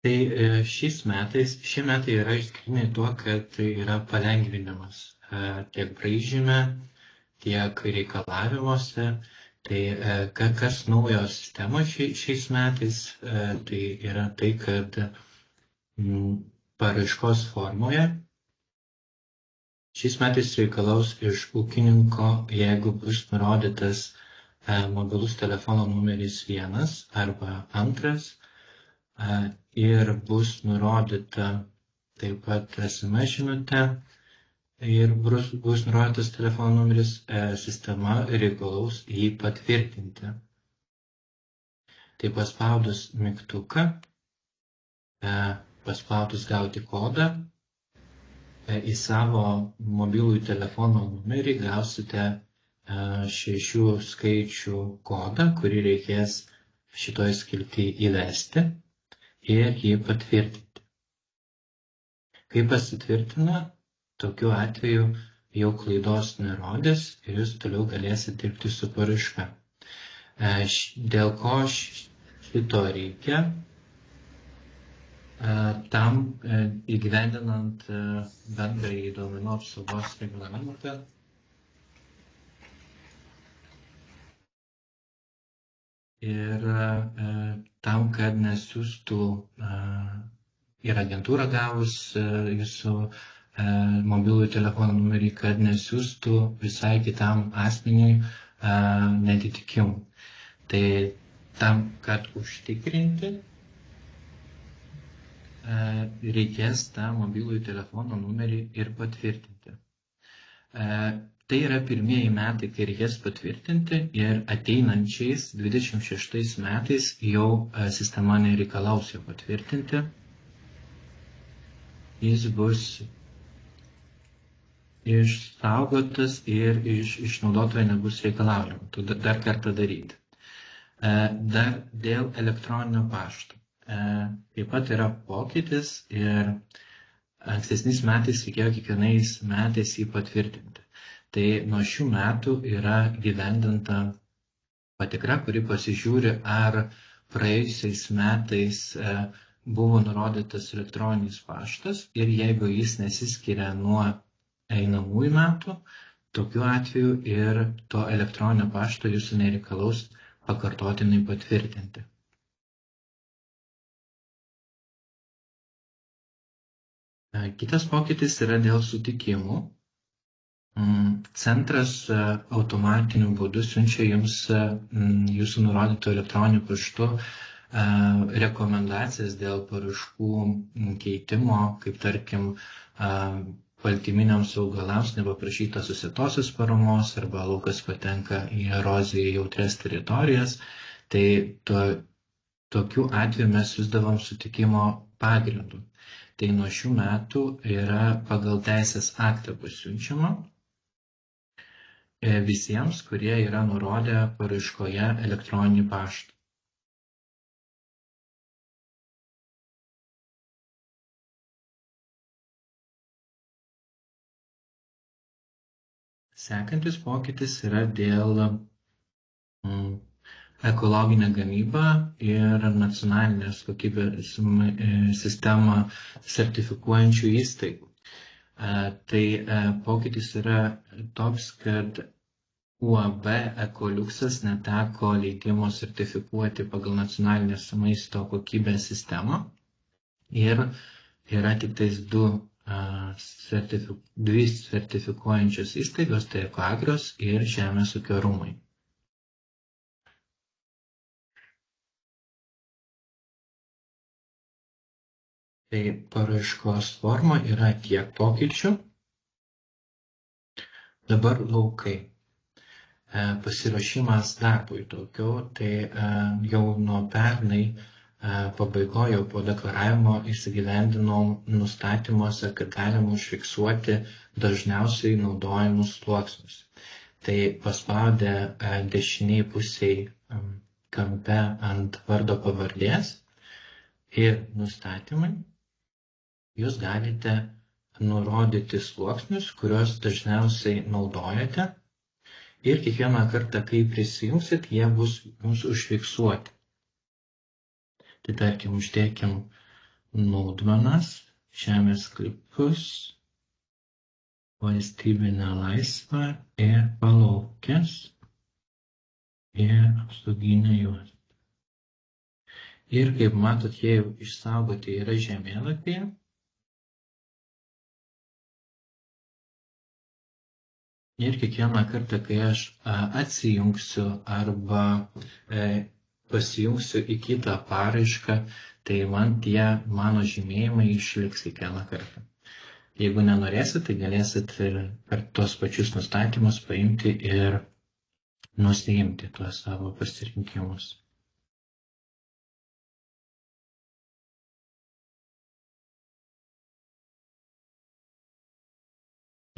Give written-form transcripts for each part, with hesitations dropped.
Tai šie metai yra išskirtiniai tuo, kad tai yra palengvinimas tiek braižyme, tiek reikalavimuose. Tai kas naujo sistemoje šiais metais, tai yra tai, kad paraiškos formoje šiais metais reikalaus iš ūkininko, jeigu bus nurodytas mobilus telefono numeris 1 arba 2 ir bus nurodyta taip pat SMS žinutė ir bus nurodytas telefono numeris, sistema reikalaus jį patvirtinti. Tai paspaudus mygtuką, paspaudus gauti kodą, į savo mobilųjį telefono numerį gausite 6 skaičių kodą, kurį reikės šitoj skilty įvesti ir jį patvirtinti. Kai pasitvirtina, tokiu atveju jau klaidos nerodys ir jūs toliau galėsite dirbti su paraiška. Dėl ko šito reikia? Tam įgyvendinant bendrąjį duomenų apsaugos reglamentą ir tam, kad nesiųstų ir agentūra gavus jūsų mobilųjį telefono numerį, kad nesiųstų visai kitam asmeniui netitikimų. Tai tam, kad užtikrinti, reikės tą mobilųjį telefono numerį ir patvirtinti. Tai yra pirmieji metai, kai reikės patvirtinti ir ateinančiais 26 metais jau sistema nereikalaus jo patvirtinti. Jis bus išsaugotas ir iš naudotojo nebus reikalaujama. Dar kartą daryti. Dar dėl elektroninio pašto. Taip pat yra pokytis ir ankstesniais metais reikėjo kiekvienais metais jį patvirtinti. Tai nuo šių metų yra gyvendinta patikra, kuri pasižiūri, ar praėjusiais metais buvo nurodytas elektroninis paštas ir jeigu jis nesiskiria nuo einamųjų metų, tokiu atveju ir to elektroninio pašto jūsų nereikalaus pakartotinai patvirtinti. Kitas pokytis yra dėl sutikimų. Centras automatiniu būdu siunčia jums jūsų nurodytų elektroniniu paštu rekomendacijas dėl paraiškų keitimo, kaip tarkim baltyminiams augalams nepaprašyta susietosios paramos arba laukas patenka į eroziją jautrias teritorijas. Tai tokiu atveju mes siųsdavom sutikimo pagrindu. Tai nuo šių metų yra pagal teisės aktą pasiunčiama visiems, kurie yra nurodę paraiškoje elektroninį paštą. Sekantis pokytis yra dėl ekologinę gamybą ir nacionalinės kokybės sistemą sertifikuojančių įstaigų. Tai pokytis yra toks, kad UAB Ekoliuksas neteko leidimo sertifikuoti pagal nacionalinės maisto kokybės sistemą ir yra tik tais dvi sertifikuojančios įstaigos, tai Ekoagros ir Žemės ūkio rūmai. Tai paraiškos forma yra tiek pokyčių. Dabar laukai. Pasiruošimas darbui daugiau, tai jau nuo pernai pabaigoje po deklaravimo įsigyvendinom nustatymuose, kad galima užfiksuoti dažniausiai naudojamus sluoksnius. Tai paspaudę dešiniai pusiai kampe ant vardo pavardės ir nustatymai, jūs galite nurodyti sluoksnius, kuriuos dažniausiai naudojate ir kiekvieną kartą, kai prisijungsit, jie bus jums užfiksuoti. Tai tarkim, uždėkim naudmenas, žemės sklypus, valstybinę laisvę ir palaukės ir apsauginę juostą. Ir kaip matot, jie jau išsaugoti yra žemėlapyje. Ir kiekvieną kartą, kai aš atsijungsiu arba pasijungsiu į kitą paraišką, tai man tie mano žymėjimai išliks kiekvieną kartą. Jeigu nenorėsit, tai galėsit per tuos pačius nustatymus paimti ir nusiimti tuos savo pasirinkimus.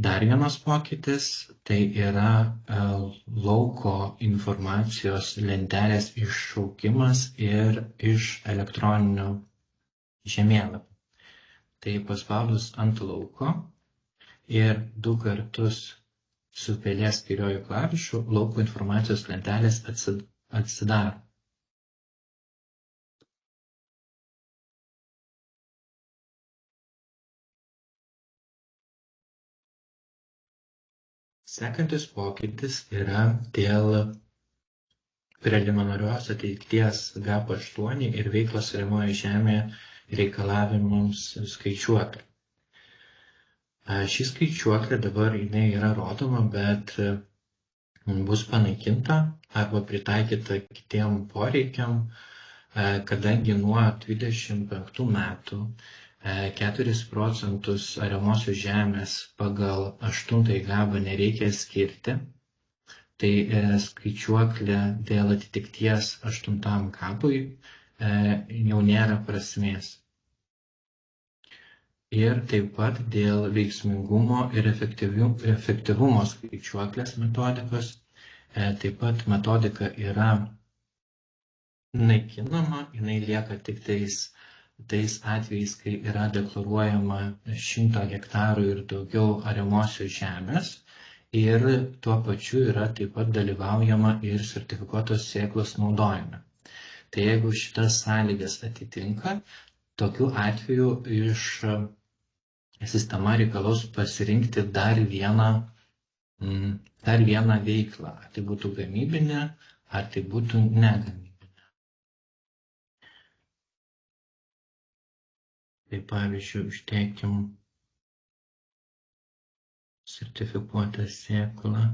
Dar vienas pokytis tai yra lauko informacijos lentelės iššaukimas ir iš elektroninių žemėlapių. Tai paspaudus ant lauko ir 2 kartus su pelės kairiuoju klavišu lauko informacijos lentelės atsidaro. Sekantis pokytis yra dėl preliminarios atitikties GAP8 ir veiklos ariamoji žemė reikalavimams skaičiuoklė. Ši skaičiuoklė dabar jinai yra rodoma, bet bus panaikinta arba pritaikyta kitiem poreikiam, kadangi nuo 25 metų 4 procentus ariamosios žemės pagal 8 gabą nereikia skirti, tai skaičiuoklė dėl atitikties 8 gabui jau nėra prasmės. Ir taip pat dėl veiksmingumo ir efektyvumo skaičiuoklės metodikos, taip pat metodika yra naikinama, jinai lieka tik tais atvejais, kai yra deklaruojama 100 hektarų ir daugiau ariamosios žemės ir tuo pačiu yra taip pat dalyvaujama ir sertifikuotos sėklos naudojime. Tai jeigu šitas sąlygas atitinka, tokiu atveju iš sistema reikalaus pasirinkti dar vieną veiklą, ar tai būtų gamybinė, ar tai būtų negamybinė. Tai pavyzdžiui, uždėkim sertifikuotą sėklą.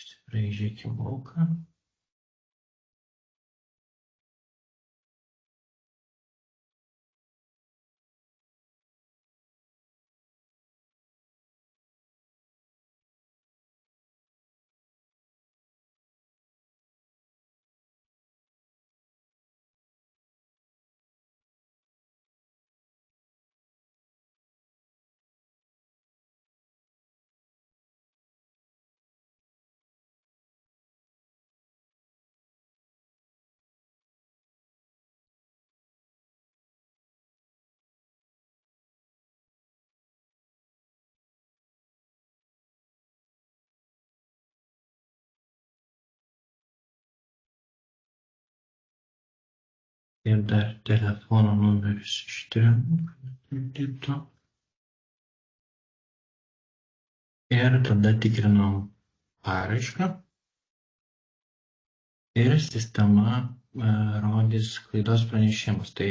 Išsibraižykim lauką. Ir dar telefono numeris ištrinu. Ir tada tikrinam paraišką. Ir sistema rodys klaidos pranešimus. Tai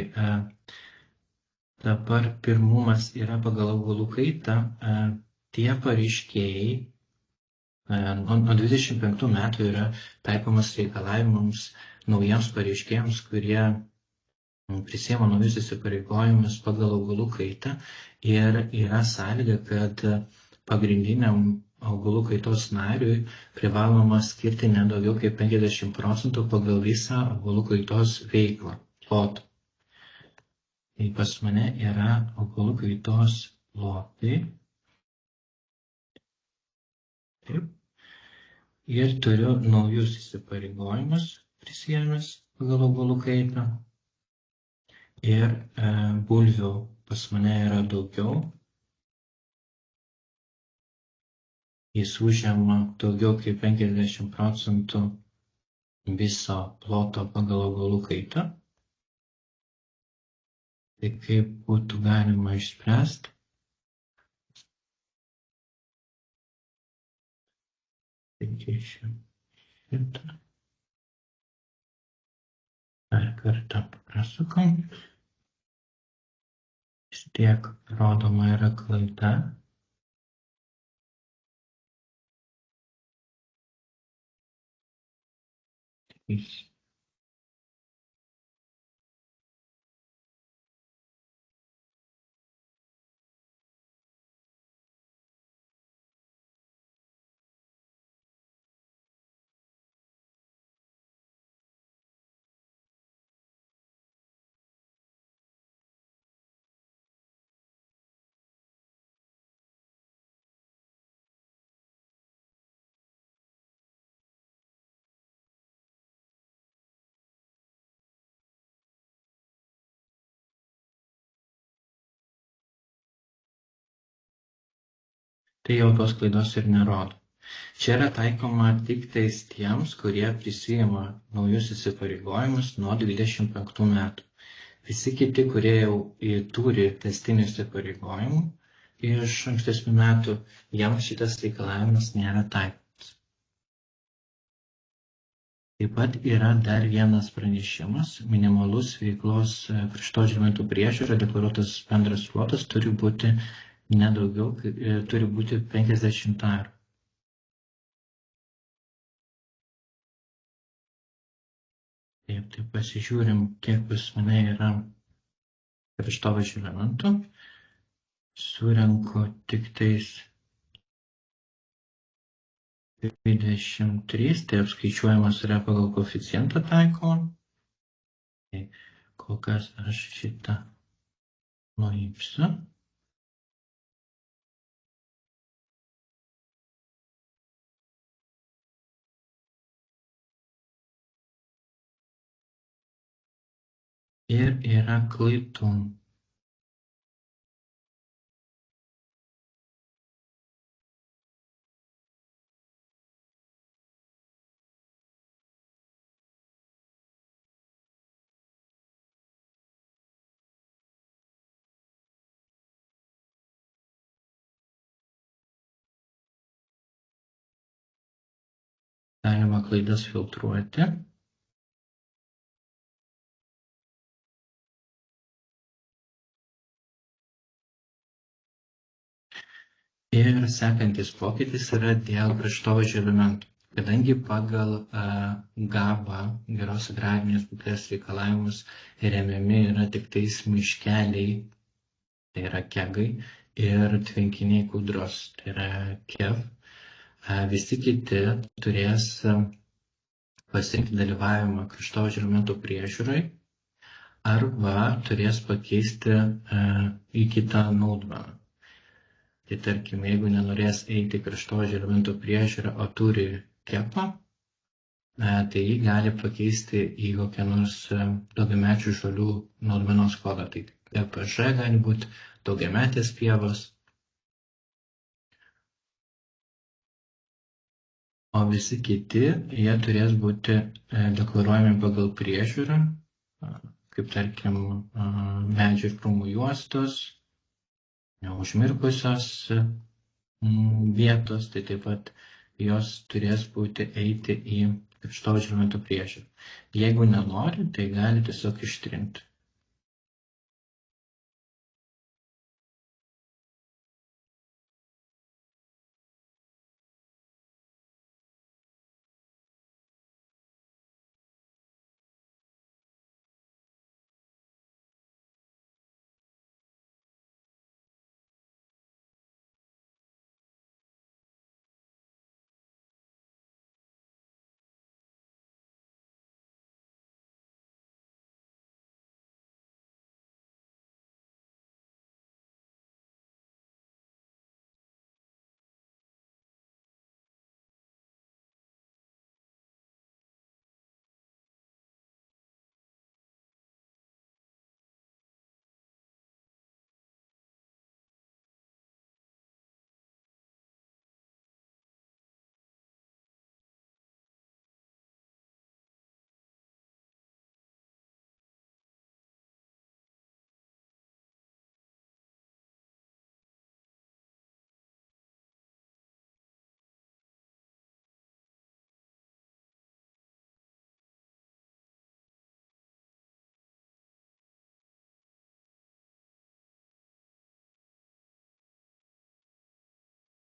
dabar pirmumas yra pagal augalų kaitą. Tie pareiškėjai nuo 25 metų yra taikomas reikalavimams naujiems pareiškėjams, kurie prisiema naujus įsipareigojimus pagal augalų kaitą ir yra sąlyga, kad pagrindiniam augalų kaitos nariui privaloma skirti ne daugiau kaip 50% pagal visą augalų kaitos veiklą. Plotų. Tai pas mane yra augalų kaitos plotai. Taip. Ir turiu naujus įsipareigojimus prisėmęs pagal augalų kaitą. ir bulvių pas mane yra daugiau. Jis užima daugiau kaip 50% viso ploto pagal augalų kaitą. Tai kaip būtų galima išspręsti? Taigi šitą dar kartą prasukam. Vis tiek rodoma yra klaida. Tai jau tos klaidos ir nerodo. Čia yra taikoma tik tais tiems, kurie prisiima naujus įsipareigojimus nuo 25 metų. Visi kiti, kurie jau turi tęstinių įsipareigojimų iš ankstesnių metų, jiems šitas reikalavimas nėra taikomas. Taip pat yra dar vienas pranešimas. Minimalus veiklos kraštovaizdžio elementų priežiūra deklaruotas bendras plotas turi būti nedaugiau, turi būti 50 arų. Taip, tai pasižiūrim, kiek pas mane yra kraštovaizdžio elementų. Surenku tik tais 23, tai apskaičiuojamas yra pagal koeficientą taikomą. Tai kol kas aš šitą nuimsiu. Ir yra klaidų. Galima klaidas filtruoti. Ir sekantis pokytis yra dėl kraštovaizdžio elementų. Kadangi pagal GABA, geros agrarinės būklės reikalavimus, remiami yra tik tais miškeliai, tai yra kegai, ir tvenkiniai kūdros, tai yra KEV, visi kiti turės pasirinkti dalyvavimą kraštovaizdžio elementų priežiūrai arba turės pakeisti į kitą naudmeną. Tai tarkim, jeigu nenorės eiti kraštovaizdžio elementų priežiūrą, o turi kepą, tai jį gali pakeisti į kokią nors daugiamečių žolių naudmenos kodą. Tai DPŽ gali būti daugiametės pievos. O visi kiti, jie turės būti deklaruojami pagal priežiūrą, kaip tarkim medžių ir krūmų juostos, neužmirkusios vietos, tai taip pat jos turės būti eiti į kraštovaizdžio elementų priežiūrą. Jeigu nenori, tai gali tiesiog ištrinti.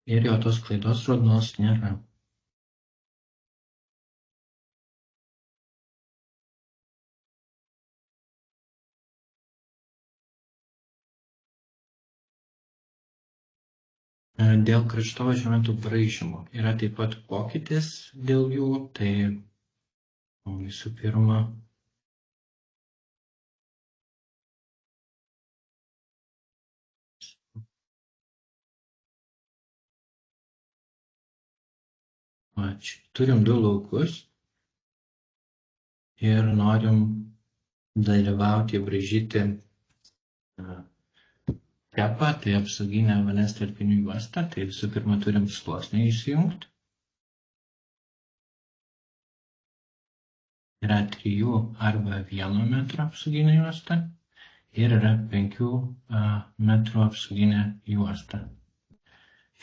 ir jo tos klaidos raudonos nėra. Dėl kraštovaizdžio elementų braižymo yra taip pat pokytis dėl jų, tai visų pirma turim du laukus ir norim dalyvauti, braižyti kepą, tai apsauginę vandens telkinių juostą, tai visų pirma turim sluoksnį įsijungti. Yra 3 arba 1 metro apsauginė juosta ir yra 5 metrų apsauginė juosta.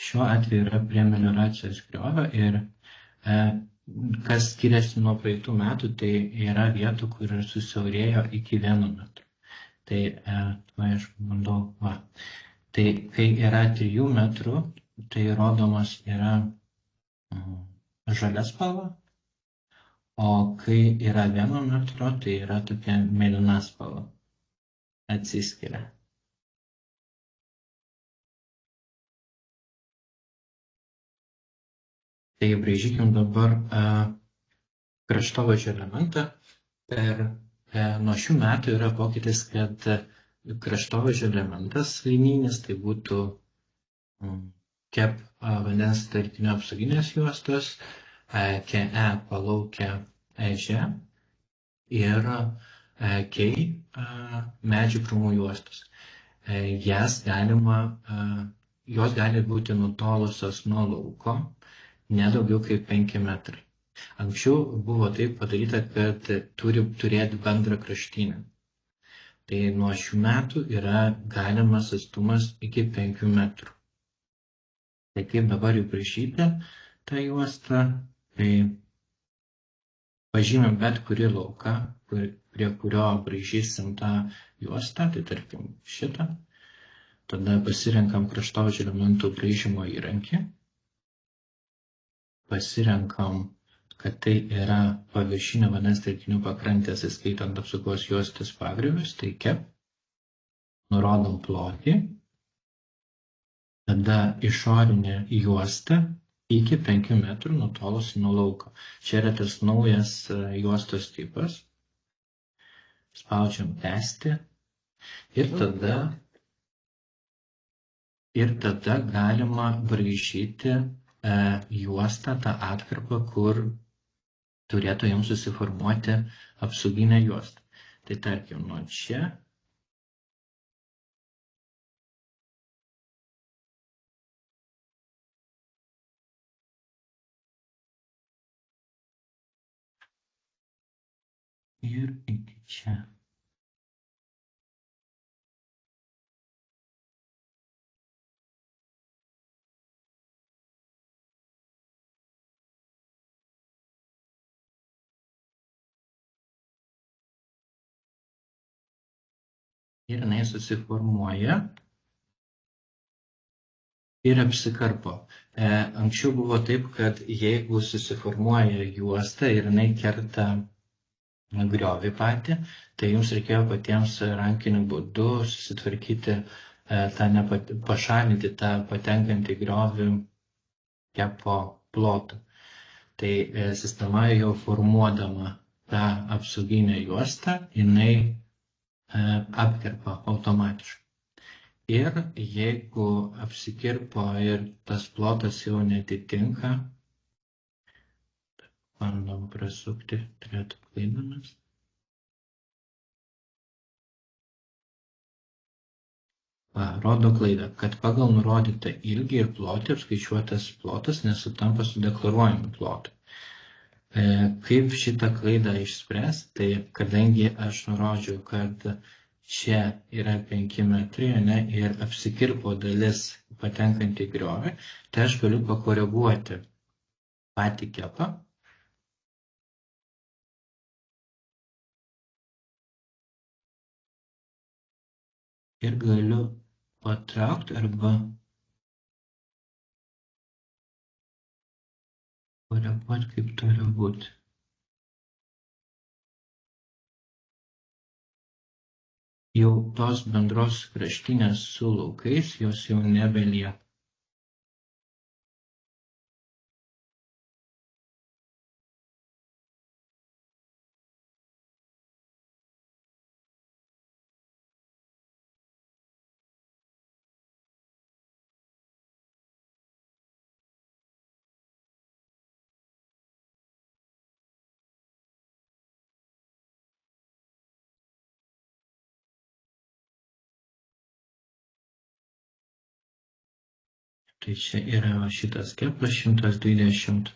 Šiuo atveju yra prie melioracijos griovio ir kas skiriasi nuo praeitų metų, tai yra vietų, kur susiaurėjo iki 1 metro. Tai aš bandau, tai kai yra 3 metrų, tai rodomas yra žalia spalva, o kai yra 1 metro, tai yra tokia mėlyna spalva. Atsiskiria. Tai braižykim dabar kraštovaizdžio elementą. Nuo šių metų yra pokytis, kad kraštovaizdžio elementas linijinis, tai būtų KEP vandens telkinio apsauginės juostos, KE palaukia ežia ir KEI medžių krūmų juostos. Jos gali būti nutolusios nuo lauko ne daugiau kaip 5 metrai. Anksčiau buvo taip padaryta, kad turi turėti bendrą kraštinę. Tai nuo šių metų yra galimas atstumas iki 5 metrų. Tai kaip dabar jau braižyti tą juostą, tai pažymėm bet kurį lauką, prie kurio braižysim tą juostą, tai tarkim šitą. Tada pasirenkam kraštovaizdžio elementų braižymo įrankį. Pasirenkam, kad tai yra paviršinio vandens telkinių pakrantės, įskaitant apsaugos juostos pagriovius, tai KEP. Nurodom plotį. Tada išorinė juosta iki 5 metrų nutolusi nuo lauko. Čia yra tas naujas juostos tipas. Spaudžiam tęsti. Ir tada galima braižyti juostą, tą atkarpą, kur turėtų jums susiformuoti apsauginę juostą. Tai tarkim, nuo čia ir iki čia. Ir jinai susiformuoja ir apsikarpo. Anksčiau buvo taip, kad jeigu susiformuoja juosta ir jinai kerta griovį patį, tai jums reikėjo patiems rankiniu būdu susitvarkyti, pašalinti tą patenkantį griovį kepo plotą. Tai sistema jau formuodama tą apsauginę juostą, jinai apkerpa automatiškai. Ir jeigu apsikirpo ir tas plotas jau netitinka, bandom prasukti, turėtų klaidomis. Rodo klaidą, kad pagal nurodytą ilgį ir plotį apskaičiuotas plotas nesutampa su deklaruojamu plotu. Kaip šitą klaidą išspręsti, tai kadangi aš nurodžiau, kad čia yra 5 metrai ir apsikirpo dalis patenkant į griovį, tai aš galiu pakoreguoti patį kepą. Ir galiu patraukti arba koreguoti, kaip turi būti. Jau tos bendros kraštinės su laukais, jos jau nebelieka. Tai čia yra šitas keplas 120.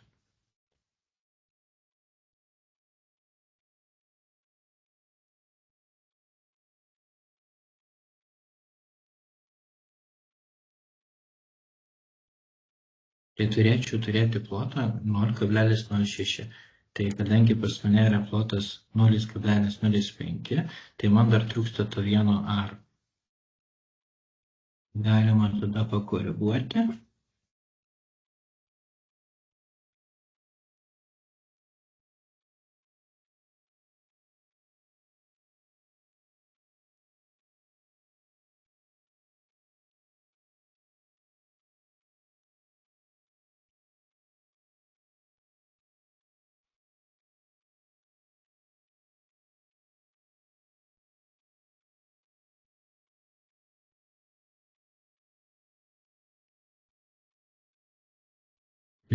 Tai turėčiau turėti plotą 0,06. Tai kadangi pas mane yra plotas 0,05, tai man dar trūksta to vieno ar. Galima tada pakoreguoti.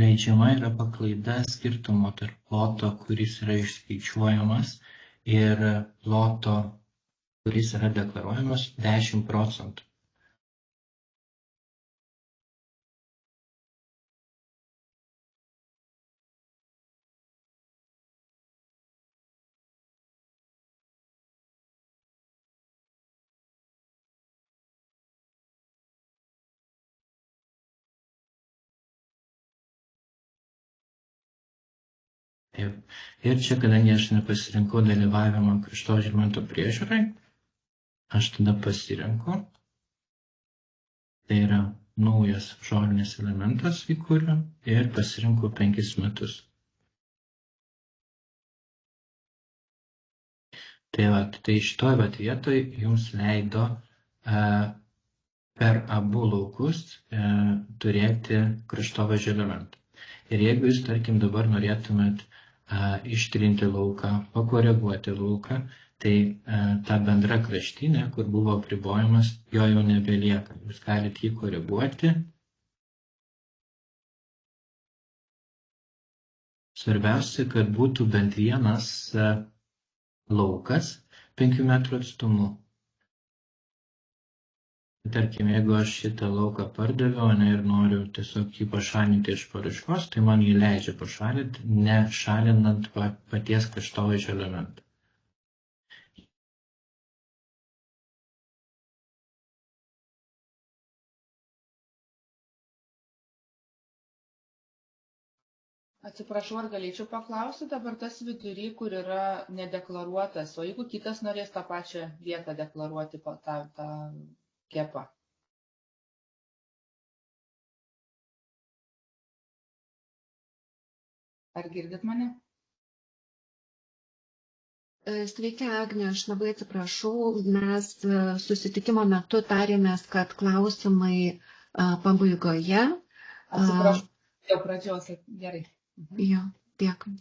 Leidžiama yra paklaida skirtumo tarp ploto, kuris yra išskaičiuojamas, ir ploto, kuris yra deklaruojamas 10%. Ir čia, kadangi aš nepasirinkau dalyvavimą kraštovaizdžio elemento priežiūrai, aš tada pasirenku. Tai yra naujas žolinis elementas įkuriu ir pasirinku 5 metus. Tai šitoj vietoj jums leido per abu laukus turėti kraštovaizdžio elementą. Ir jeigu jūs, tarkim, dabar norėtumėt ištrinti lauką, pakoreguoti lauką, tai ta bendra kraštinė, kur buvo apribojimas, jo jau nebelieka. Jūs galite jį koreguoti. Svarbiausia, kad būtų bent vienas laukas 5 metrų atstumu. Tarkim, jeigu aš šitą lauką pardaviau ir noriu tiesiog jį pašalinti iš paraiškos, tai man jį leidžia pašalinti, nešalinant paties kraštovaizdžio elementą. Atsiprašau, ar galėčiau paklausyti, dabar tas vidury, kur yra nedeklaruotas, o jeigu kitas norės tą pačią vietą deklaruoti tą kepą? Ar girdit mane? Sveiki, Agnė, aš labai atsiprašau, mes susitikimo metu tarėmės, kad klausimai pabaigoje. Atsiprašau, jau pradžios, gerai. Jo, dėkui.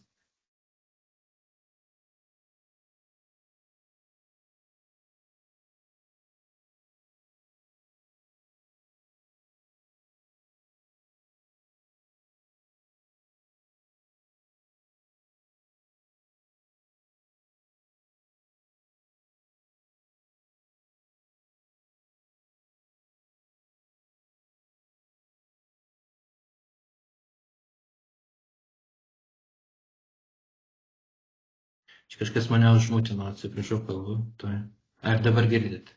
Čia kažkas mane užmutino, atsiprašau, kalbu. Ar dabar girdit?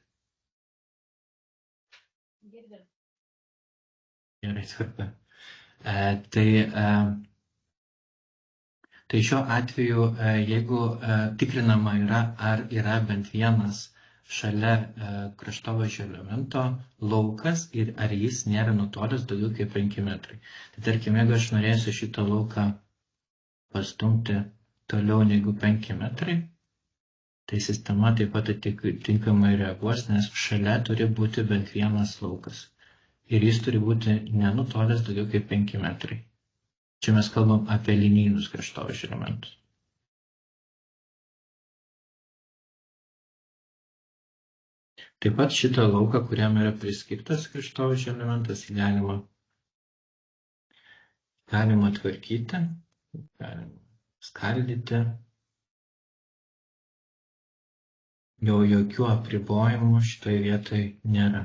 Girdim. Gerai, tvarka. Tai šiuo atveju, jeigu tikrinama yra, ar yra bent vienas šalia kraštovaizdžio elemento laukas ir ar jis nėra nutolęs daugiau kaip 5 metrai. Tai tarkim, jeigu aš norėsiu šitą lauką pastumti toliau negu 5 metrai, tai sistema taip pat atitinkamai reaguos, nes šalia turi būti bent vienas laukas. Ir jis turi būti nenutolęs daugiau kaip 5 metrai. Čia mes kalbam apie linijinius kraštovaizdžio elementus. Taip pat šitą lauką, kuriam yra priskirtas kraštovaizdžio elementas, galima tvarkyti, galima skaldyti. Jo jokių apribojimų šitoje vietoje nėra.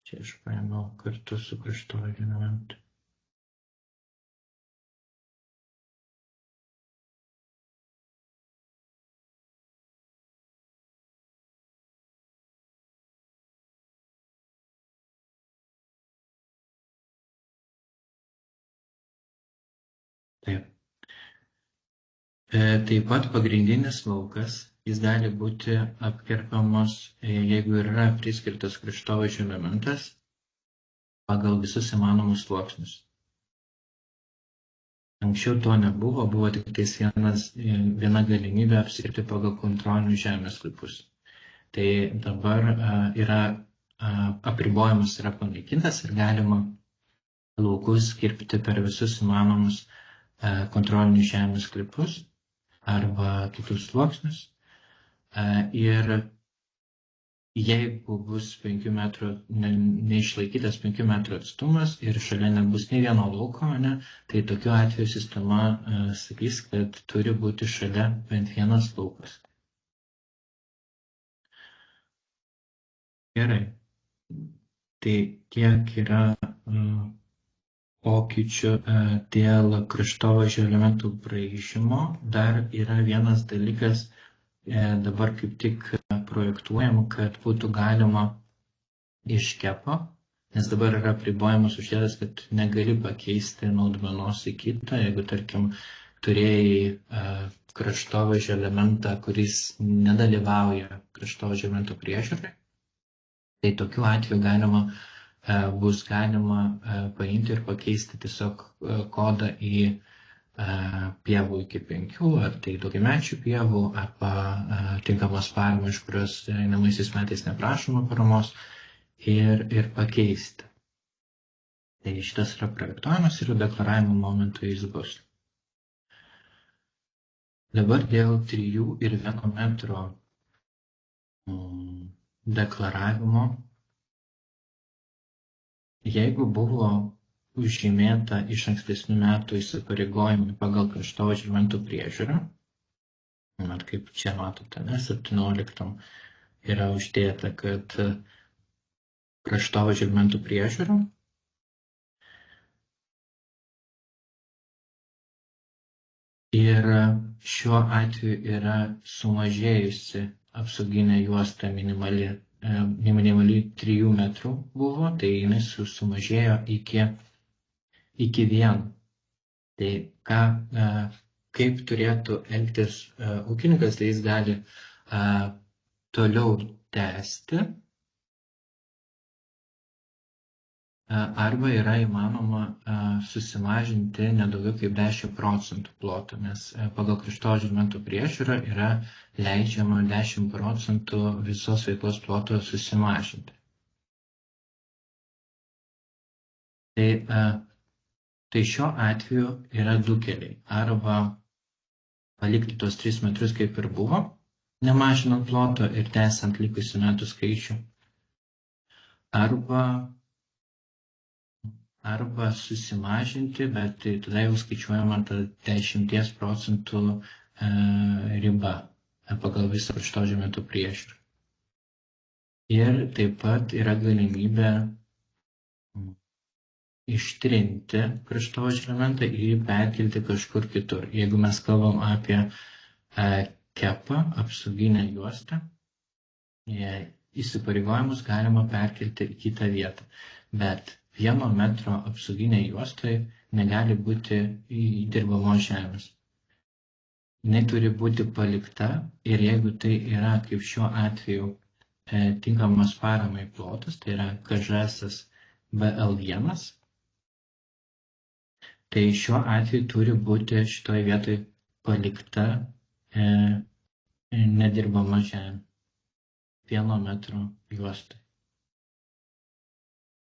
Čia aš paėmiau kartu su kraštovaizdžio elementu. Taip. Taip pat pagrindinis laukas, jis gali būti apkerpamas, jeigu yra priskirtas kraštovaizdžio elementas, pagal visus įmanomus sluoksnius. Anksčiau to nebuvo, buvo tik viena galimybė apskirti pagal kontrolinius žemės sklypus. Tai dabar apribojimas yra panaikintas ir galima laukus kirpti per visus įmanomus kontrolinius žemės sklypus arba kitus sluoksnius. Ir jeigu bus 5 metrų, neišlaikytas 5 metrų atstumas ir šalia nebus nei vieno lauko, tai tokiu atveju sistema sakys, kad turi būti šalia bent vienas laukas. Gerai. Tai tiek yra pokyčių dėl kraštovaizdžio elementų braižymo. Dar yra vienas dalykas, dabar kaip tik projektuojam, kad būtų galima iš kepo, nes dabar yra apribojimas uždėtas, kad negali pakeisti naudmenos į kitą, jeigu, tarkim, turėjai kraštovaizdžio elementą, kuris nedalyvauja kraštovaizdžio elemento priežiūrai, tai tokiu atveju bus galima paimti ir pakeisti tiesiog kodą į pievų iki 5, ar tai daugiamečių pievų, arba tinkamas paramą, iš kurios einamaisiais metais neprašoma paramos, ir pakeisti. Tai šitas yra projektuojamas ir deklaravimo momentu jis bus. Dabar dėl 3 ir 1 metro deklaravimo. Jeigu buvo užžymėta iš ankstesnių metų įsipareigojimai pagal kraštovaizdžio elementų priežiūrą, kaip čia matote, 17 yra uždėta, kad kraštovaizdžio elementų priežiūra ir šiuo atveju yra sumažėjusi apsauginė juosta minimali 3 metrų buvo, tai jinai sumažėjo iki 1. Tai kaip turėtų elgtis ūkininkas, tai jis gali toliau tęsti, arba yra įmanoma susimažinti nedaugiau kaip 10% ploto, nes pagal kraštovaizdžio elementų priežiūrą yra leidžiama 10% visos veiklos ploto susimažinti. Tai šiuo atveju yra 2 keliai. Arba palikti tos 3 metrus kaip ir buvo, nemažinant ploto ir tęsiant likusių metų skaičių. Arba susimažinti, bet tada jau skaičiuojama ta 10% riba pagal visą kraštovaizdžio elementų priežiūrą. Ir taip pat yra galimybė ištrinti kraštovaizdžio elementą ir jį perkelti kažkur kitur. Jeigu mes kalbam apie kepą, apsauginę juostą, įsipareigojimus galima perkelti į kitą vietą. Bet 1 metro apsauginė juostoje negali būti įdirbamos žemės. Jis turi būti palikta ir jeigu tai yra, kaip šiuo atveju, tinkamas paramai plotas, tai yra KŽS BL1, Tai šiuo atveju turi būti šitoje vietoje palikta nedirbama žemė 1 metro juostai.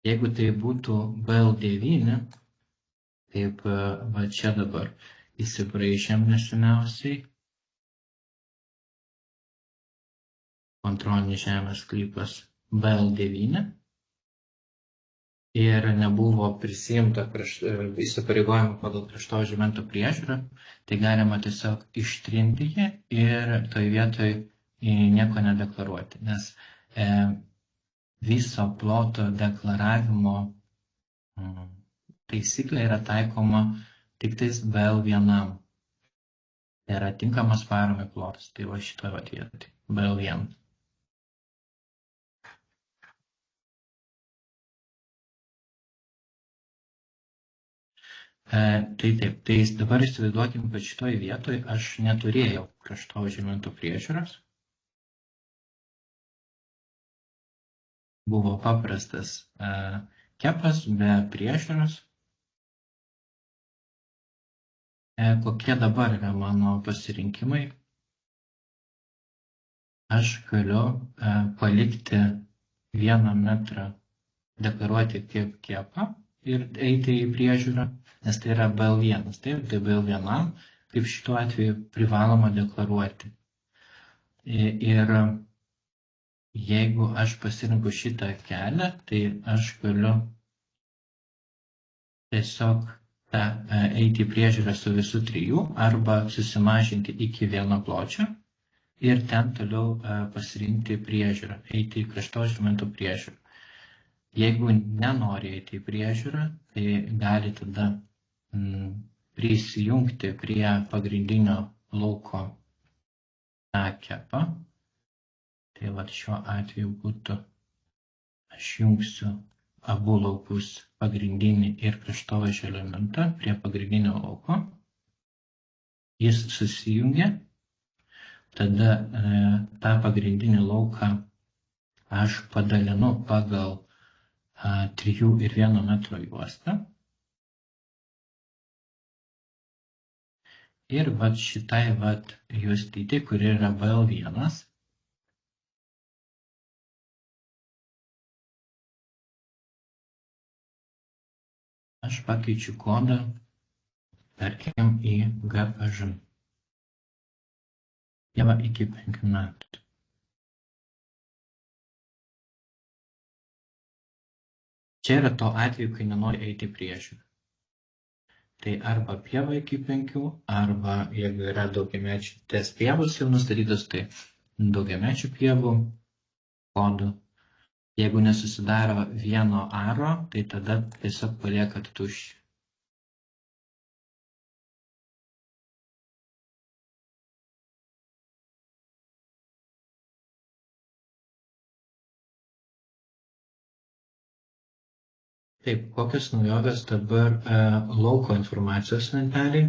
Jeigu tai būtų BL9, kaip va čia dabar įsibraižėm neseniausiai, kontrolinis žemės sklypas BL9 ir nebuvo prisiimta įsipareigojimų pagal kraštovaizdžio elemento priežiūrą, tai galima tiesiog ištrinti jį ir toj vietoj nieko nedeklaruoti, nes viso ploto deklaravimo taisyklė yra taikoma tik tais BL1. Tai yra tinkamas paramai plotas, tai va šitoje vietoje, BL1. Tai taip, tai dabar įsivaizduokim, kad šitoje vietoje aš neturėjau kraštovaizdžio elemento priežiūros. Buvo paprastas kepas be priežiūros. Kokie dabar yra mano pasirinkimai? Aš galiu palikti 1 metrą, deklaruoti kaip kepą ir eiti į priežiūrą, nes tai yra BL1. Taip, tai BL1, kaip šituo atveju privaloma deklaruoti. Ir jeigu aš pasirinku šitą kelią, tai aš galiu tiesiog eiti į priežiūrą su visų 3 arba susimažinti iki 1 pločio ir ten toliau pasirinkti priežiūrą, eiti į kraštovaizdžio elemento priežiūrą. Jeigu nenori eiti į priežiūrą, tai gali tada prisijungti prie pagrindinio lauko tą kepą. Tai va šiuo atveju būtų, aš jungsiu abu laukus, pagrindinį ir kraštovaizdžio elementą, prie pagrindinio lauko. Jis susijungia, tada tą pagrindinį lauką aš padalinu pagal 3 ir 1 metro juostą. Ir vat šitai vat juostyti, kuri yra BL1, aš pakeičiu kodą, tarkim, į GPŽ. Jeva iki 5 metų. Čia yra to atveju, kai nenori eiti į priežiūrą. Tai arba pieva iki 5, arba jeigu yra daugiamečių pievos jau nustatytos, tai daugiamečių pievų kodų. Jeigu nesusidaro 1 aro, tai tada tiesiog paliekat tuščią. Taip, kokios naujovės dabar lauko informacijos lenteliai?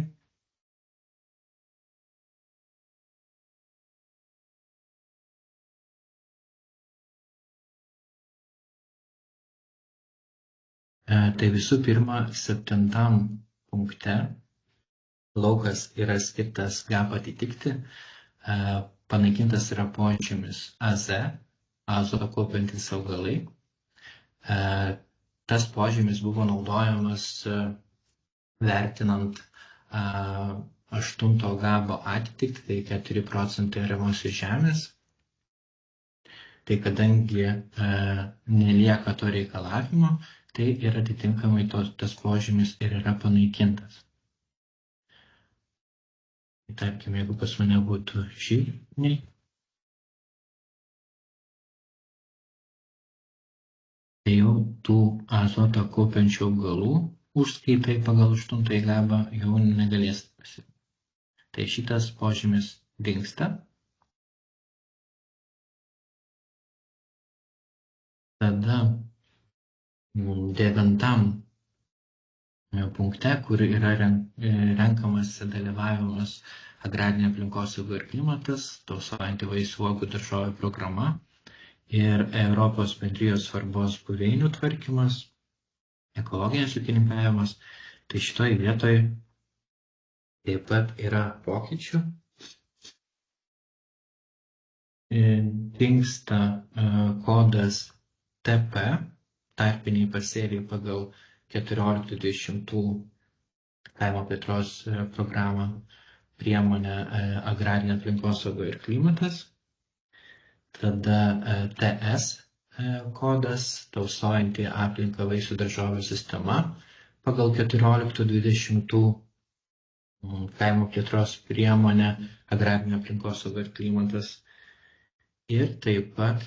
Tai visų pirma, 7 punkte laukas yra skirtas GAP atitikti, panaikintas yra požymis AZ, azotą kaupiantys augalai. Tas požymis buvo naudojamas vertinant 8 gabo atitikti, tai 4 procentai ariamosios žemės. Tai kadangi nelieka to reikalavimo, tai ir atitinkamai tas požymis ir yra panaikintas. Tarkim, jeigu pas mane būtų žirniai, tai jau tų azotą kaupiančių augalų užskaitai pagal 8 gabą jau negalės pasirinkti. Tai šitas požymis dingsta. Tada 9 punkte, kur yra renkamas dalyvavimas agrarinė aplinkosauga ir klimatas, tausojanti vaisių uogų daržovių programa ir Europos bendrijos svarbos buveinių tvarkymas, ekologinis ūkininkavimas. Tai šitoje vietoje taip pat yra pokyčių. Dingsta kodas TP, tarpiniai pasėliai pagal 14-20 kaimo plėtros programą priemonę agrarinė aplinkosauga ir klimatas. Tada TS kodas, tausojanti aplinką vaisių daržovių sistema pagal 14-20 kaimo plėtros priemonę agrarinė aplinkosauga ir klimatas. Ir taip pat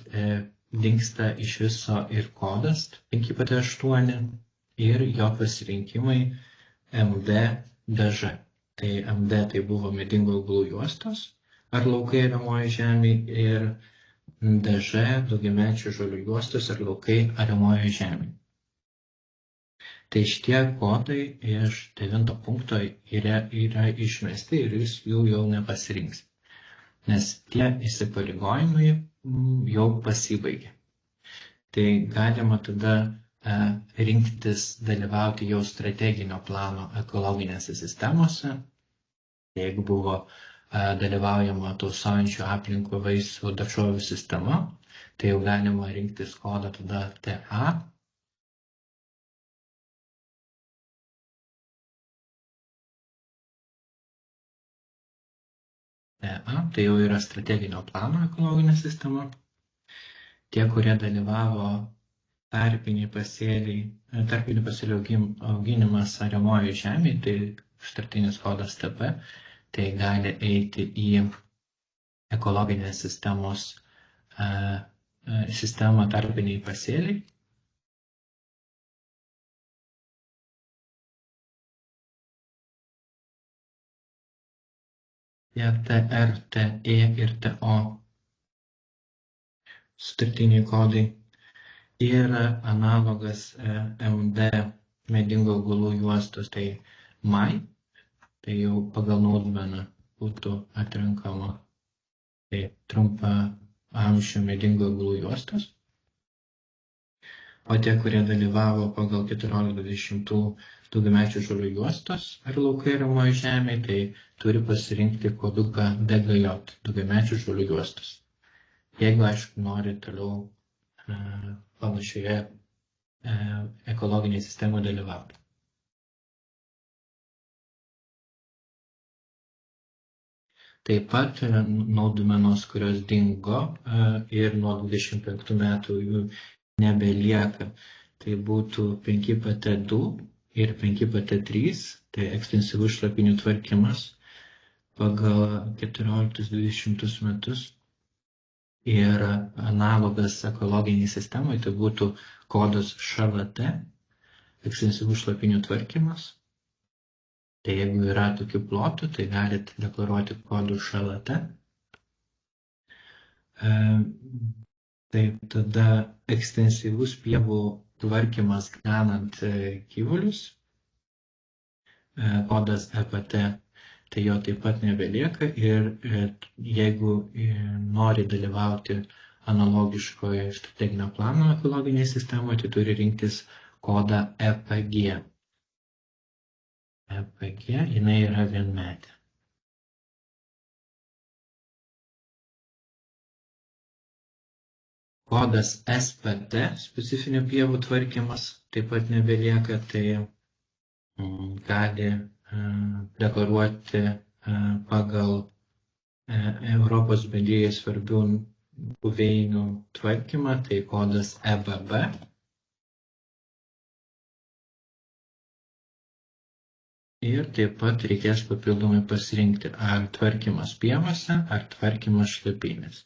dingsta iš viso ir kodas 5P8 ir jo pasirinkimai MD DŽ. Tai MD tai buvo medingų augalų juostos ar laukai ariamoji žemė ir DŽ daugiamečių žolių juostos ar laukai ariamoji žemė. Tai šitie kodai iš 9 punkto yra išmesti ir jūs jų jau nepasirinks, nes tie įsipareigojimai jau pasibaigė. Tai galima tada rinktis dalyvauti jau strateginio plano ekologinėse sistemose. Jeigu buvo dalyvaujama tausaujančių aplinkų vaisių daržovių sistema, tai jau galima rinktis kodą tada TA. Tai jau yra strateginio plano ekologinė sistema. Tie, kurie dalyvavo tarpinių pasėlių auginimas ariamojoje žemėje, tai startinis kodas TP, tai gali eiti į ekologinės sistemą tarpiniai pasėliai. TR, TE ir TO sutartiniai kodai. Ir analogas MD medingų augalų juostos, tai MAI, tai jau pagal naudmeną būtų atrenkama. Tai trumpa amžių medingų augalų juostos. O tie, kurie dalyvavo pagal 14-20 daugiamečių žolių juostos ar laukai ariamoji žemė, tai turi pasirinkti koduką DGJ, daugiamečių žolių juostos. Jeigu, aišku, nori toliau panašioje ekologinėje sistemoje dalyvauti. Taip pat naudmenos, kurios dingo ir nuo 25 metų jų nebelieka, tai būtų 5PT2 ir 5PT3, tai ekstensyvus šlapinių tvarkymas pagal 14-20 metus. Ir analogas ekologiniai sistemai, tai būtų kodas ŠLT, ekstensyvus šlapinių tvarkymas. Tai jeigu yra tokių plotų, tai galite deklaruoti kodų ŠLT. Tai tada ekstensyvus pievų tvarkymas ganant gyvulius, kodas EPT. Tai jo taip pat nebelieka ir jeigu nori dalyvauti analogiškoje strateginio plano ekologinėje sistemoje, tai turi rinktis kodą EPG. EPG, jinai yra vienmetė. Kodas SPT, specifinių pievų tvarkymas, taip pat nebelieka, tai gali deklaruoti pagal Europos bendrijai svarbių buveinių tvarkymą, tai kodas EBB. Ir taip pat reikės papildomai pasirinkti, ar tvarkymas pievose, ar tvarkymas šlapynės.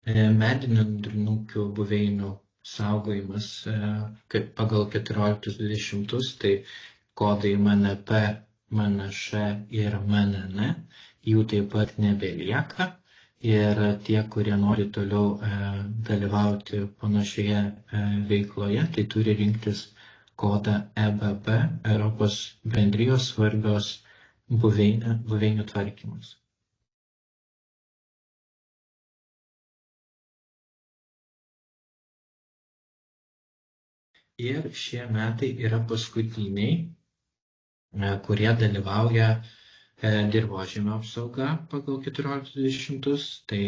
Medinių nendrinukių buveinių saugojimas pagal 14-20, tai kodai MNP, MNŠ ir MNN, jų taip pat nebelieka. Ir tie, kurie nori toliau dalyvauti panašioje veikloje, tai turi rinktis kodą EBB, Europos bendrijos svarbios buveinių tvarkymas. Ir šie metai yra paskutiniai, kurie dalyvauja dirvožemio apsauga pagal 14-20, tai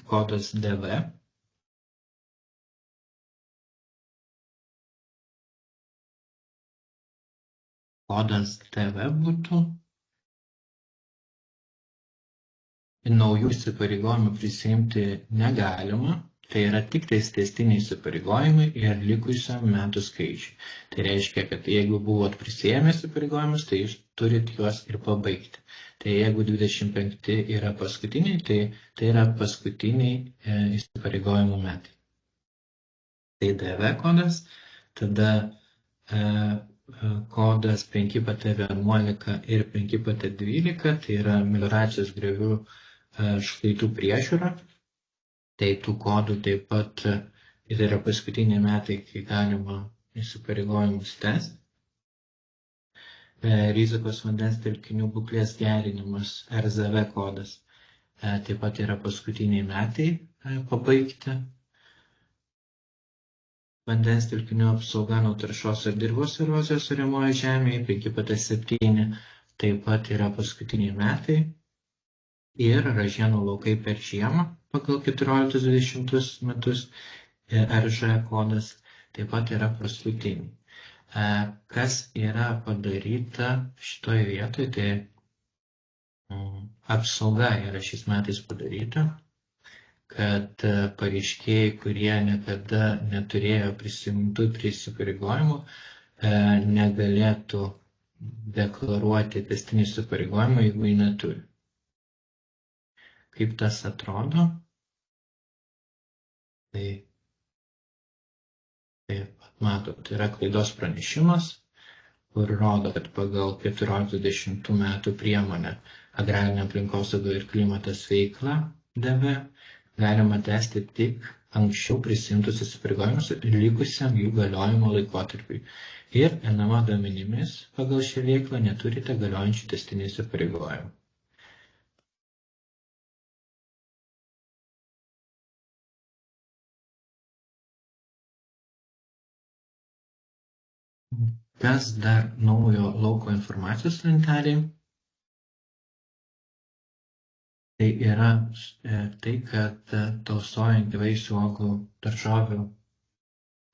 kodas DV. Kodas TV būtų. Naujų įsipareigojimų prisiimti negalima, tai yra tik tęstiniai įsipareigojimai ir likusio metų skaičiai. Tai reiškia, kad jeigu buvot prisiėmę įsipareigojimus, tai jūs turit juos ir pabaigti. Tai jeigu 25 yra paskutiniai, tai yra paskutiniai įsipareigojimų metai. Tai DV kodas, tada kodas 5PT11 ir 5PT12, tai yra melioracijos griovių šlaitų priežiūra. Tai tų kodų taip pat tai yra paskutiniai metai, kai galima įsipareigojimus tęsti. Rizikos vandens telkinių būklės gerinimas, RZV kodas, taip pat yra paskutiniai metai pabaigti. Vandens telkinių apsauga nuo taršos ir dirvos erozijos ariamoje žemėje, 5PT7, taip pat yra paskutiniai metai. Ir ražienų laukai per žiemą pagal 14-20 metus RŽ kodas taip pat yra paskutiniai. Kas yra padaryta šitoje vietoje, tai apsauga yra šiais metais padaryta, kad pareiškėjai, kurie niekada neturėjo prisimtų prie įsipareigojimų, negalėtų deklaruoti tęstinį įsipareigojimą, jeigu jį neturi. Kaip tas atrodo? Tai matot, yra klaidos pranešimas, kur rodo, kad pagal 14-20 metų priemonę agrarinė aplinkosauga ir klimatas veikla DV galima tęsti tik anksčiau prisimtus įsipareigojimus likusiam jų galiojimo laikotarpiui. Ir NMA duomenimis pagal šią veiklą neturite galiojančių tęstinių įsipareigojimų. Kas dar naujo lauko informacijos lentelėje? Tai yra tai, kad tausojant vaisių, uogų, daržovių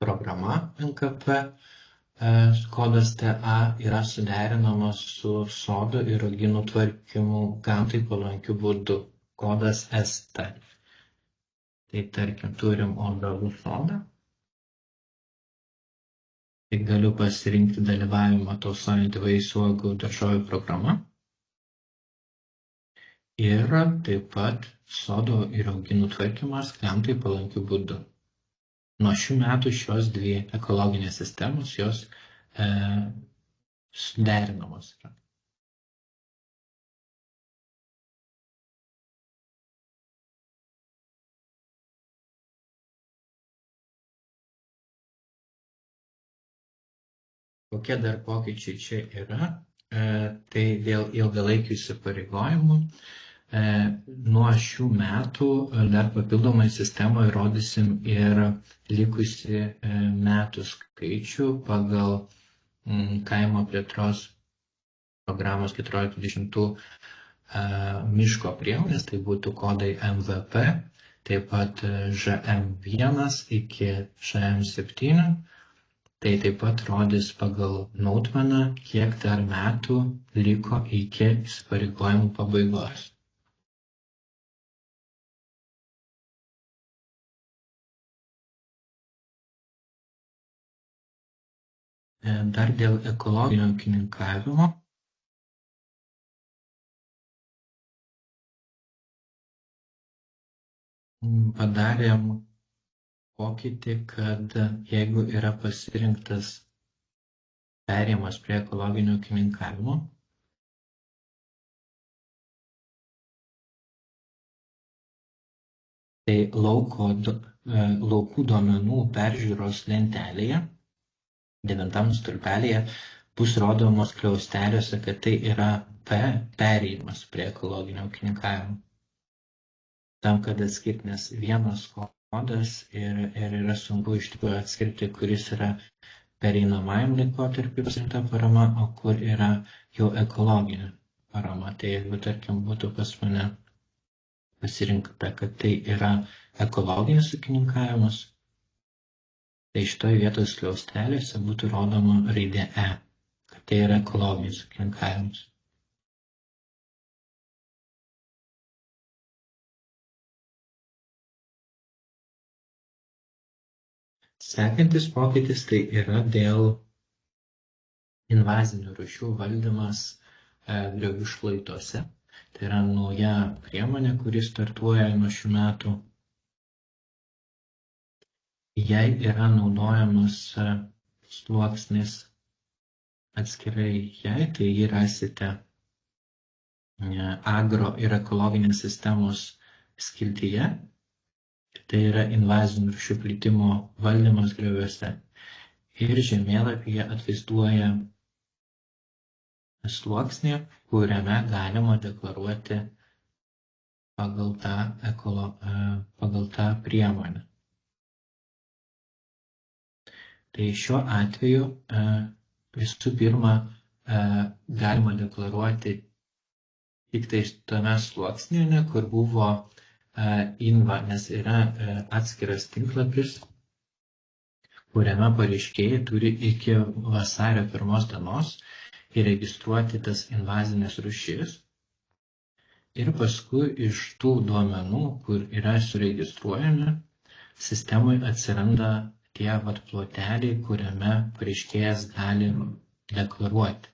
programa NKP kodas TA yra suderinamas su sodų ir uogynų tvarkymu gamtai palankiu būdu, kodas ST. Tai tarkim, turim obelų sodą. Tai galiu pasirinkti dalyvavimą tausojant vaisių, uogų, daržovių programa. Ir taip pat sodo ir uogynų tvarkymas gamtai palankiu būdu. Nuo šių metų šios dvi ekologinės sistemos jos suderinamos yra. Kokie dar pokyčiai čia yra? Tai dėl ilgalaikių įsipareigojimų. Nuo šių metų dar papildomai sistemoje rodysim ir likusi metų skaičių pagal kaimo plėtros programos 14-20 miško priemonės, tai būtų kodai MVP, taip pat ŽM1 iki ŽM7. Tai taip pat rodys pagal naudmeną, kiek dar metų liko iki įsipareigojimų pabaigos. Dar dėl ekologinio ūkininkavimo. Padarėm pokytį, kad jeigu yra pasirinktas perėjimas prie ekologinio ūkininkavimo, tai laukų duomenų peržiūros lentelėje, 9 stulpelėje, bus rodomos kliausteliuose, kad tai yra perėjimas prie ekologinio ūkininkavimo. Tam, kad atskirti, nes vienas kodas ir yra sunku iš tikrųjų atskirti, kuris yra pereinamajam laikotarpiui pasirinkta parama, o kur yra jau ekologinė parama. Tai jeigu, tarkim, būtų pas mane pasirinkta, kad tai yra ekologinis ūkininkavimas, tai šitoj vietoj skliausteliuose būtų rodoma raidė E, kad tai yra ekologinis ūkininkavimas. Sekantis pokytis tai yra dėl invazinių rūšių valdymas griovių šlaituose. Tai yra nauja priemonė, kuri startuoja nuo šių metų. Jei yra naudojamas sluoksnis atskirai jai, tai jį rasite agro ir ekologinės sistemos skiltyje. Tai yra invazinių rūšių plitimo valdymas grioviuose. Ir žemėlapyje atvaizduoja sluoksnį, kuriame galima deklaruoti pagal tą priemonę. Tai šiuo atveju visų pirma galima deklaruoti tik tai tame sluoksnėje, kur buvo inva, nes yra atskiras tinklapis, kuriame pareiškėjai turi iki vasario 1 dienos įregistruoti tas invazinės rūšis. Ir paskui iš tų duomenų, kur yra suregistruojami, sistemoje atsiranda tie ploteliai, kuriame pareiškėjas gali deklaruoti.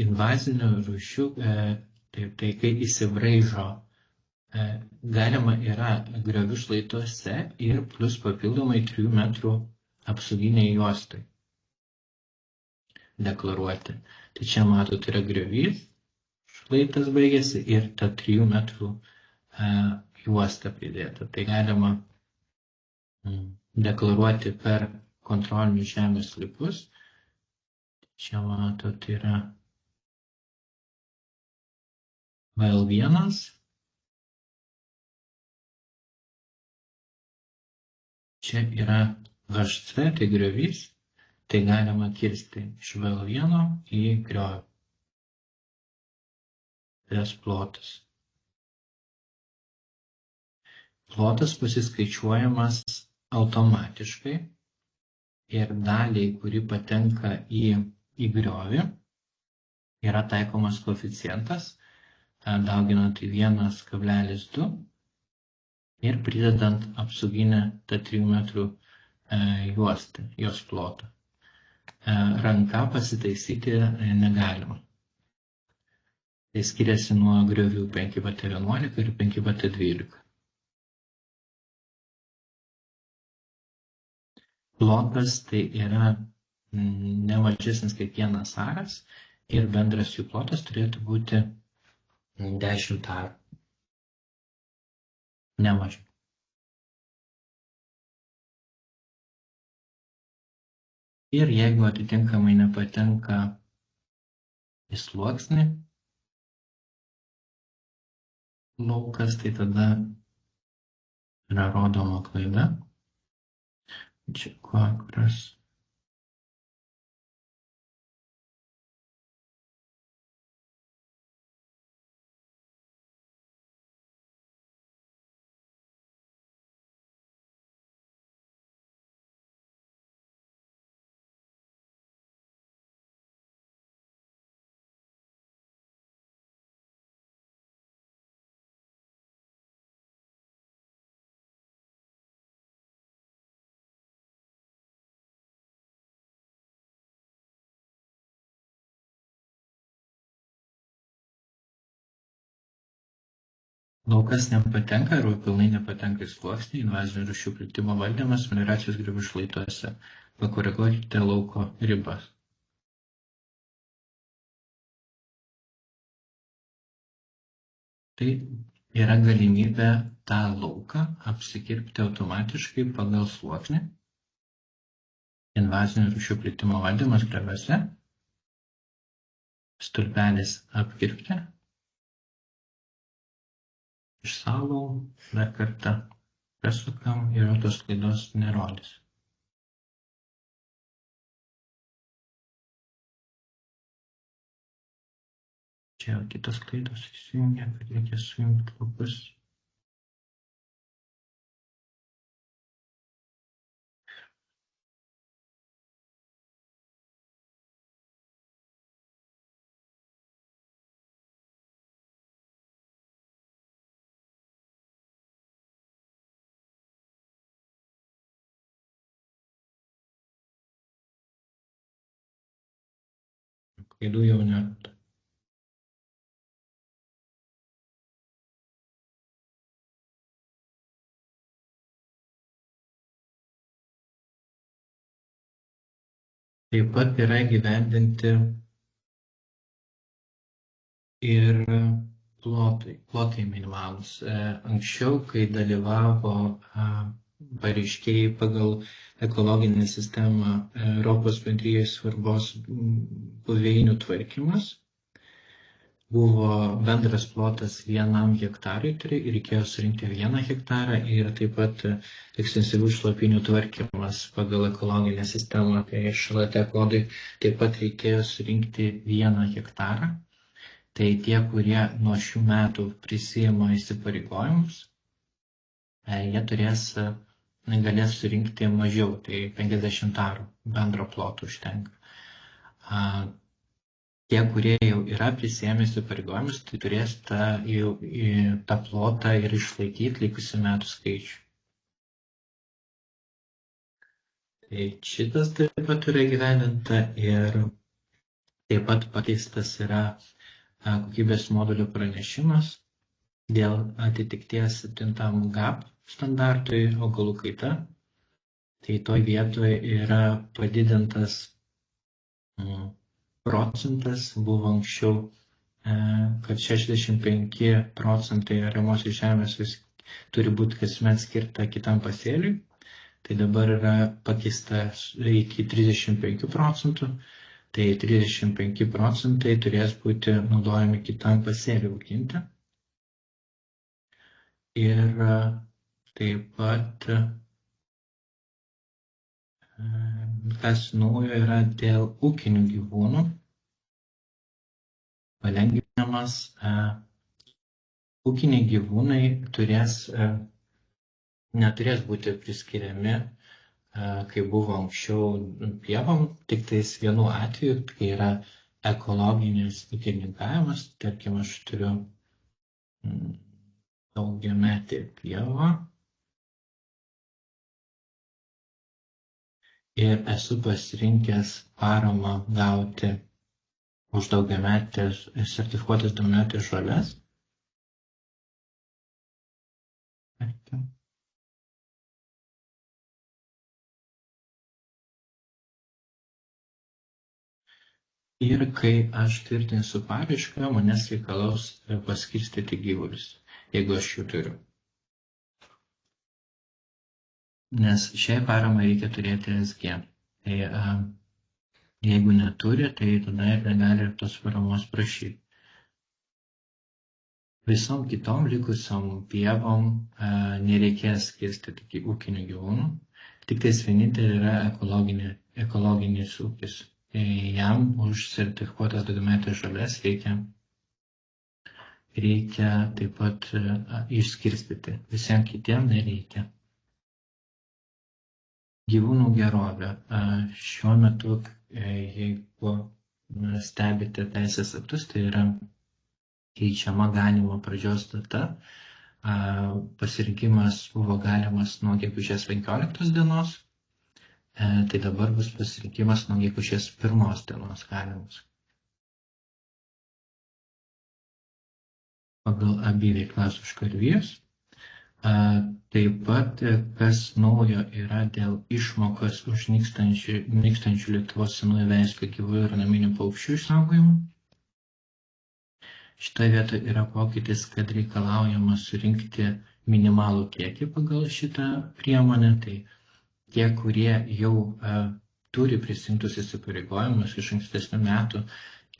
Invazinių rūšių, tai kai įsibraižo, galima yra griovių šlaituose ir plus papildomai 3 metrų apsauginiai juostai deklaruoti. Tai čia matot, yra griovys, šlaitas baigėsi ir ta 3 metrų juosta pridėta. Tai galima deklaruoti per kontrolinius žemės sklypus. Čia matot, yra VL1. Čia yra HC, tai griovys. Tai galima kirsti iš VL1 į griovį. Tas plotas. Plotas pasiskaičiuojamas automatiškai ir daliai, kuri patenka į griovį, yra taikomas koeficientas, dauginant į 1,2 ir pridedant apsauginę tą 3 metrų juostą, jos plotą. Ranka pasitaisyti negalima. Tai skiriasi nuo griovių 5x11 ir 5x12. Plotas tai yra ne mažesnis kaip 1 aras ir bendras jų plotas turėtų būti 10 arų. Ne mažiau. Ir jeigu atitinkamai nepatenka į sluoksnį laukas, tai tada yra rodoma klaida. Čia kurios. Laukas nepatenka arba pilnai nepatenka į sluoksnį, invazinių rūšių plitimo valdymas melioracijos griovių šlaituose. Pakoreguokite lauko ribas. Tai yra galimybė tą lauką apsikirpti automatiškai pagal sluoksnį. Invazinių rūšių plitimo valdymas grioviuose. Stulpelis apkirpti. Išsaugau, dar kartą prasukam ir tos klaidos nerodys. čia kitos klaidos įsijungia, kad reikia sujungti lapus. Klaidų jau nėra. Taip pat yra įgyvendinti ir plotai minimalūs. Anksčiau, kai dalyvavo pareiškėjai pagal ekologinę sistemą Europos bendrijos svarbos buveinių tvarkymas, buvo bendras plotas 1 hektarui, tai reikėjo surinkti 1 hektarą ir taip pat ekstensyvių šlapynių tvarkymas pagal ekologinę sistemą, tai šLT kodai taip pat reikėjo surinkti 1 hektarą. Tai tie, kurie nuo šių metų prisijima įsipareigojimus, jie galės surinkti mažiau, tai 50 arų bendro ploto užtenka. Tie, kurie jau yra prisijėmę įsipareigojimus, tai turės tą plotą ir išlaikyti likusių metų skaičių. Tai šitas taip pat yra įgyvendinta ir taip pat pakeistas yra kokybės modulių pranešimas dėl atitikties 7 GAP standartui augalų kaita. Tai toj vietoje yra padidintas procentas, buvo anksčiau, kad 65% ariamosios žemės turi būti kasmet skirta kitam pasėliui. Tai dabar yra pakeista iki 35%. Tai 35% turės būti naudojami kitam pasėliui auginti. Ir taip pat, kas naujo yra dėl ūkinių gyvūnų, palengvinimas, ūkiniai gyvūnai neturės būti priskiriami, kai buvo anksčiau pievom, tik tais vienu atveju, kai yra ekologinis ūkininkavimas, tarkim, aš turiu daugiametį pievą ir esu pasirinkęs paramą gauti už daugiametės sertifikuotas daugiametės žoles. Ir kai aš tvirtinsiu paraišką, manęs reikalaus paskirstyti gyvulius, jeigu aš jų turiu. Nes šiai paramai reikia turėti SG. Tai jeigu neturi, tai tada ir negali tos paramos prašyti. Visom kitom likusiom pievom nereikės skirstyti ūkinių gyvūnų. Tik tais vienintelė yra ekologinis ūkis. Jam už sertifikuotas daugiametės žoles reikia taip pat išskirstyti. Visiems kitiem nereikia. Gyvūnų gerovė. Šiuo metu, jeigu stebite teisės aktus, tai yra keičiama ganymo pradžios data. Pasirinkimas buvo galimas nuo gegužės 15 dienos. Tai dabar bus pasirinkimas nuo gegužės 1 dienos galimas. Pagal abi veiklas už karvijas. Taip pat, kas naujo yra dėl išmokos už nykstančių Lietuvos senųjų veislių gyvųjų ir naminių paukščių išsaugojimų. Šitoje vietoje yra pokytis, kad reikalaujama surinkti minimalų kiekį pagal šitą priemonę. Tai tie, kurie jau turi prisimtus įsipareigojimus iš ankstesnių metų,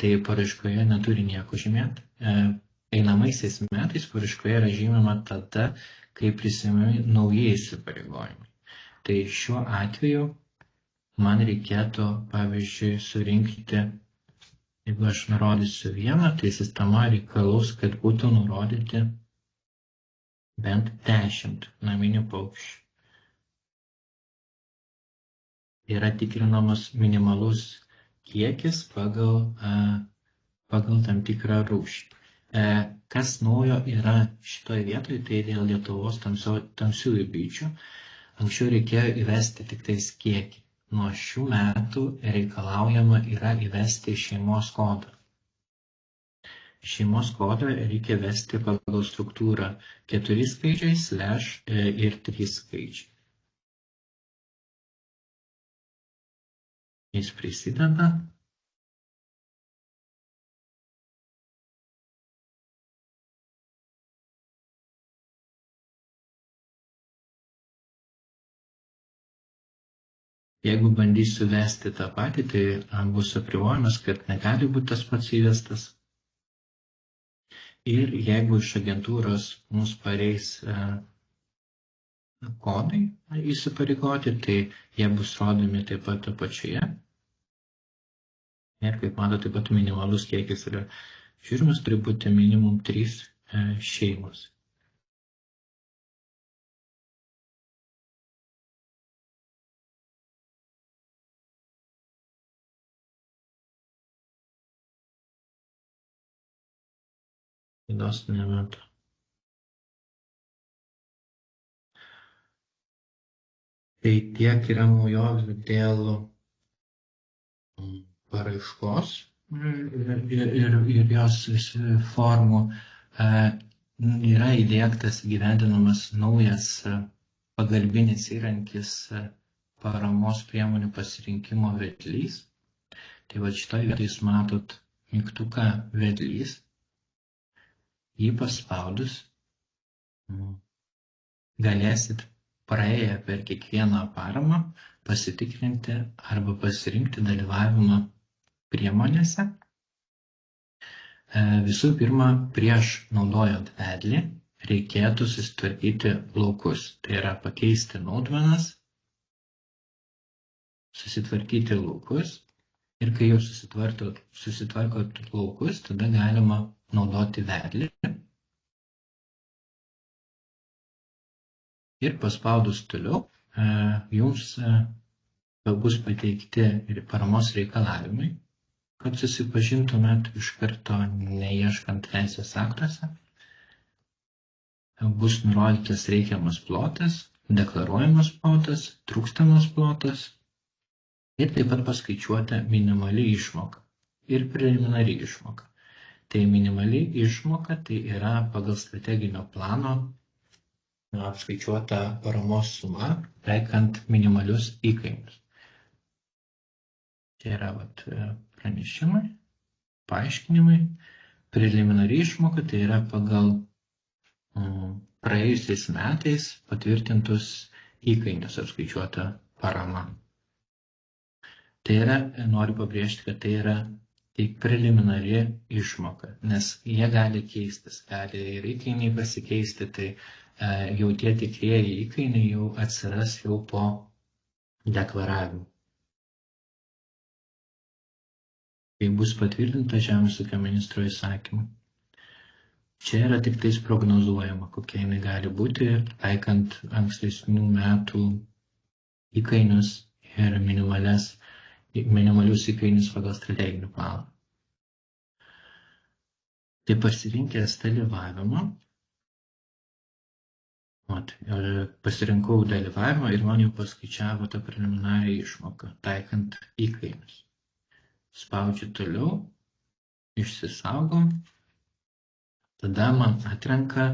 tai paraiškoje neturi nieko žymėti. Einamaisiais metais paraiškoje yra žymima tada, kai prisimami nauji įsipareigojimai. Tai šiuo atveju man reikėtų, pavyzdžiui, surinkti Jeigu aš nurodysiu 1, tai sistema reikalaus, kad būtų nurodyti bent 10 naminių paukščių. Yra tikrinamas minimalus kiekis pagal tam tikrą rūšį. Kas naujo yra šitoje vietoje, tai dėl Lietuvos tamsiųjų bičių. Anksčiau reikėjo įvesti tik tais kiekį. Nuo šių metų reikalaujama yra įvesti šeimos kodą. Šeimos kodą reikia vesti pagal struktūrą 4 skaičiai ir 3 skaičiai. Jis prisideda. Jeigu bandysiu vesti tą patį, tai bus apribojimas, kad negali būti tas pats įvestas. Ir jeigu iš agentūros mums pareis kodai įsipareigoti, tai jie bus rodomi taip pat apačioje. Ir kaip matote, taip pat minimalus kiekis yra žiūrimas, turi būti minimum 3 šeimos. Klaidos nemetu. Tai tiek yra naujovių dėl paraiškos ir jos formų. Yra įdiegtas įgyvendinamas naujas pagalbinis įrankis paramos priemonių pasirinkimo vedlys. Tai va šitoje vietoje jūs matot mygtuką vedlys. Jį paspaudus galėsit praėję per kiekvieną paramą pasitikrinti arba pasirinkti dalyvavimą priemonėse. Visų pirma, prieš naudojant vedlį reikėtų susitvarkyti laukus. Tai yra pakeisti naudmenas, susitvarkyti laukus ir kai jau susitvarkot laukus, tada galima naudoti vedlį. Ir paspaudus toliau, jums bus pateikti ir paramos reikalavimai, kad susipažintumėt iš karto neieškant teisės aktuose. Bus nurodytas reikiamas plotas, deklaruojamas plotas, trūkstamas plotas ir taip pat paskaičiuota minimali išmoka ir preliminari išmoka. Tai minimali išmoka tai yra pagal strateginio plano apskaičiuota paramos suma, taikant minimalius įkainius. Čia yra pranešimai, paaiškinimai. Preliminari išmoka tai yra pagal praėjusiais metais patvirtintus įkainius apskaičiuota parama. Tai yra, noriu pabrėžti, kad tai yra tik preliminari išmoka, nes jie gali keistis, gali ir įkainiai pasikeisti, tai jau tie tikrieji įkainiai jau atsiras jau po deklaravimo. Kai bus patvirtinta Žemės ūkio ministro įsakymu. Čia yra tik tais prognozuojama, kokia jinai gali būti, taikant ankstesnių metų įkainius ir minimalius įkainius pagal strateginį planą. Tai pasirinkęs dalyvavimą, pasirinkau dalyvavimą ir man jau paskaičiavo tą preliminarią išmoką, taikant įkainius. Spaudžiu toliau, išsisaugom, tada man atrenka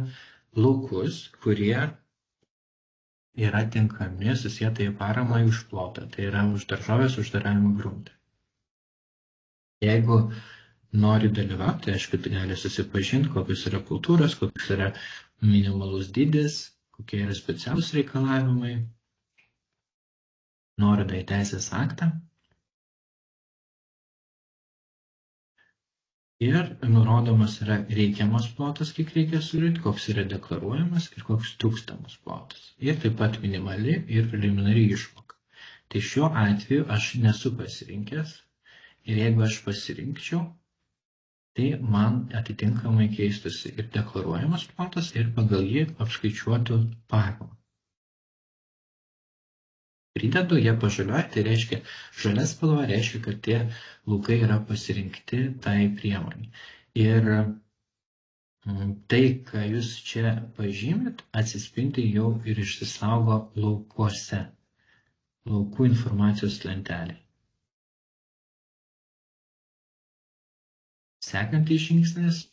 laukus, kurie yra tinkami susietai paramai už plotą, tai yra už daržovės uždaravimo gruntą. Jeigu nori dalyvauti, aišku, tai gali susipažinti, kokios yra kultūros, kokios yra minimalus dydis, kokie yra specialūs reikalavimai, nuoroda į teisės aktą. Ir nurodomas yra reikiamas plotas, kiek reikia surinkti, koks yra deklaruojamas ir koks trūkstamas plotas. Ir taip pat minimali ir preliminari išmoka. Tai šiuo atveju aš nesu pasirinkęs ir jeigu aš pasirinkčiau, tai man atitinkamai keistusi ir deklaruojamas plotas ir pagal jį apskaičiuotų paramą. Pridedu, jie pažaliuoja, tai reiškia, žalia spalva reiškia, kad tie laukai yra pasirinkti tai priemonė. Ir tai, ką jūs čia pažymit, atsispindi jau ir išsisaugo laukuose, laukų informacijos lentelė. Sekantis žingsnis,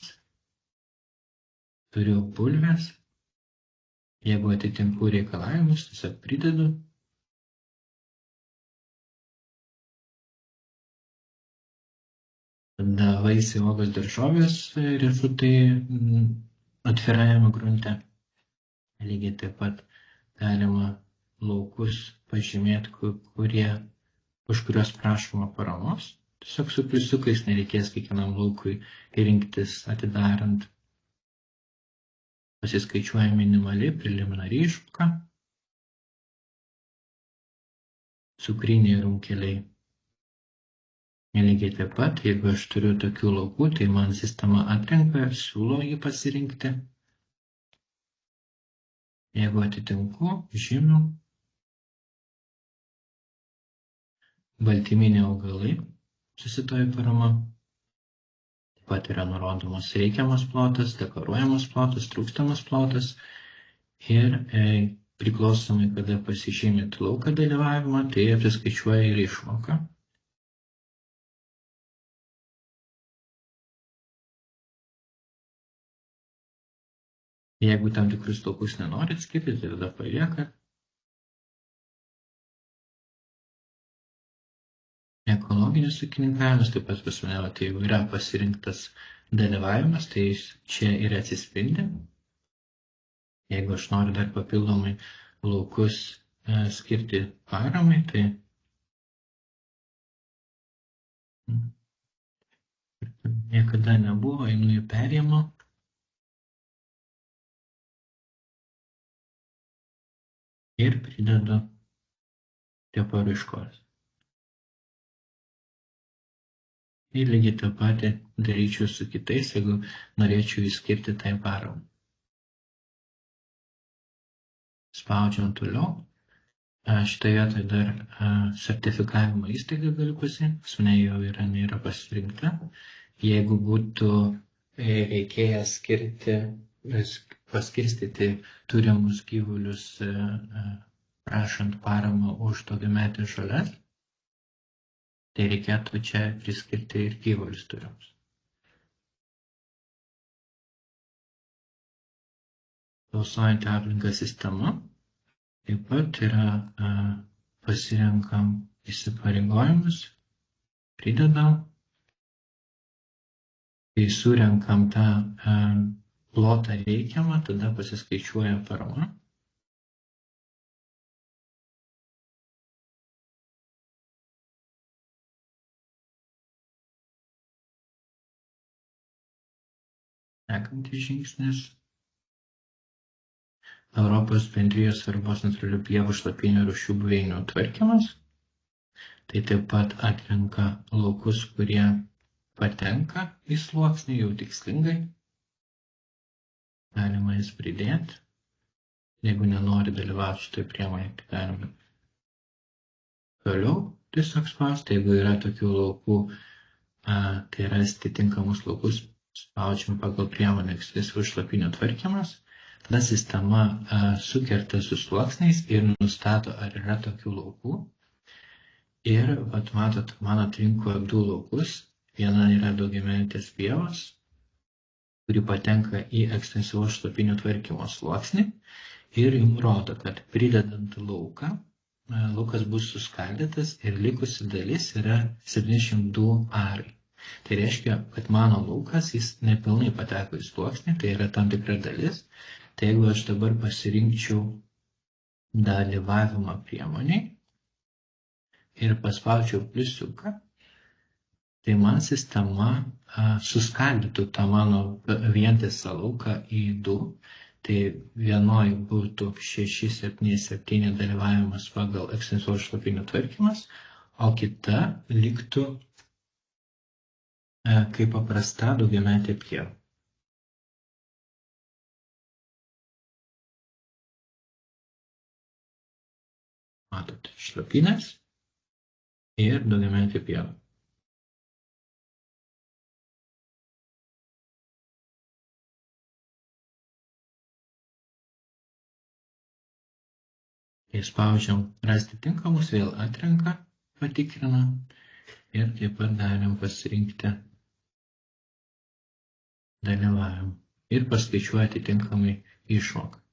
turiu bulves, jeigu atitinku reikalavimus, tiesiog pridedu. Tada vaisiai, uogos, daržovės, riešutai atvirajame grunte. Lygiai taip pat galima laukus pažymėti, už kuriuos prašoma paramos. Tiesiog su pliusiukais nereikės kiekvienam laukui rinktis atidarant. Pasiskaičiuoja minimali preliminari išmoka. Cukriniai runkeliai. Lygiai taip pat, jeigu aš turiu tokių laukų, tai man sistema atrenka ir siūlo jį pasirinkti. Jeigu atitinku, žymiu. Baltyminiai augalai, susitoja parama. Taip pat yra nurodomas reikiamas plotas, deklaruojamas plotas, trūkstamas plotas. Ir priklausomai, kada pasižymėt lauką dalyvavimą, tai apsiskaičiuoja ir išmoka. Jeigu tam tikrus laukus nenorit skirti, tai tada palieka. Ekologinis ūkininkavimas, taip pat pas mane, tai jeigu yra pasirinktas dalyvavimas, tai čia ir atsispindi. Jeigu aš noriu dar papildomai laukus skirti paramai, tai niekada nebuvo, einu į perėjimą. Ir pridedu prie paraiškos. Ir lygiai tą patį daryčiau su kitais, jeigu norėčiau įskirti tai paramai. Spaudžiam toliau. Šitoje vietoje dar sertifikavimo įstaigą galiu pasirinkti, pas mane jau nėra pasirinkta. Jeigu būtų reikėjęs paskirstyti turimus gyvulius prašant paramą už daugiametės žoles, tai reikėtų čia priskirti ir gyvulius turimus. Tausojanti aplinką sistema. Taip pat yra pasirenkam įsipareigojimus, pridedam, kai surenkam tą plotą reikiamą, tada pasiskaičiuoja parama. Sekantis žingsnis. Europos bendrijos svarbos natūralių pievų šlapynių rūšių buveinių tvarkymas. Tai taip pat atrenka laukus, kurie patenka į sluoksnį jau tikslingai. Galima jas pridėti. Jeigu nenori dalyvauti šitoje priemonėje, tai galima toliau tiesiog spausti. Jeigu yra tokių laukų, tai rasti tinkamus laukus, spaudžiam pagal priemonę ekstensyvus šlapynių tvarkymas. Tada sistema sukerta su sluoksniais ir nustato, ar yra tokių laukų. Ir, matot, man atrinko du laukus. Viena yra daugiametės pievos, kuri patenka į ekstensyvaus šlapynių tvarkymo sluoksnį. Ir jums rodo, kad pridedant lauką, laukas bus suskaldytas ir likusi dalis yra 702 arai. Tai reiškia, kad mano laukas, jis nepilnai pateko į sluoksnį, tai yra tam tikra dalis. Tai jeigu aš dabar pasirinkčiau dalyvavimą priemoniai ir paspaudžiau pliusiuką, tai man sistema suskaldytų tą mano vientisą lauką į du. Tai vienoj būtų 677 dalyvavimas pagal ekstensyvaus šlapynių tvarkymas, o kita liktų kaip paprasta daugiametė pieva. Matote, šlapynės ir daugiametė pieva. Kai spaudžiam rasti tinkamus, vėl atrenka, patikrina ir taip pat galim pasirinkti dalyvavimą ir paskaičiuoti atitinkamai išmoką.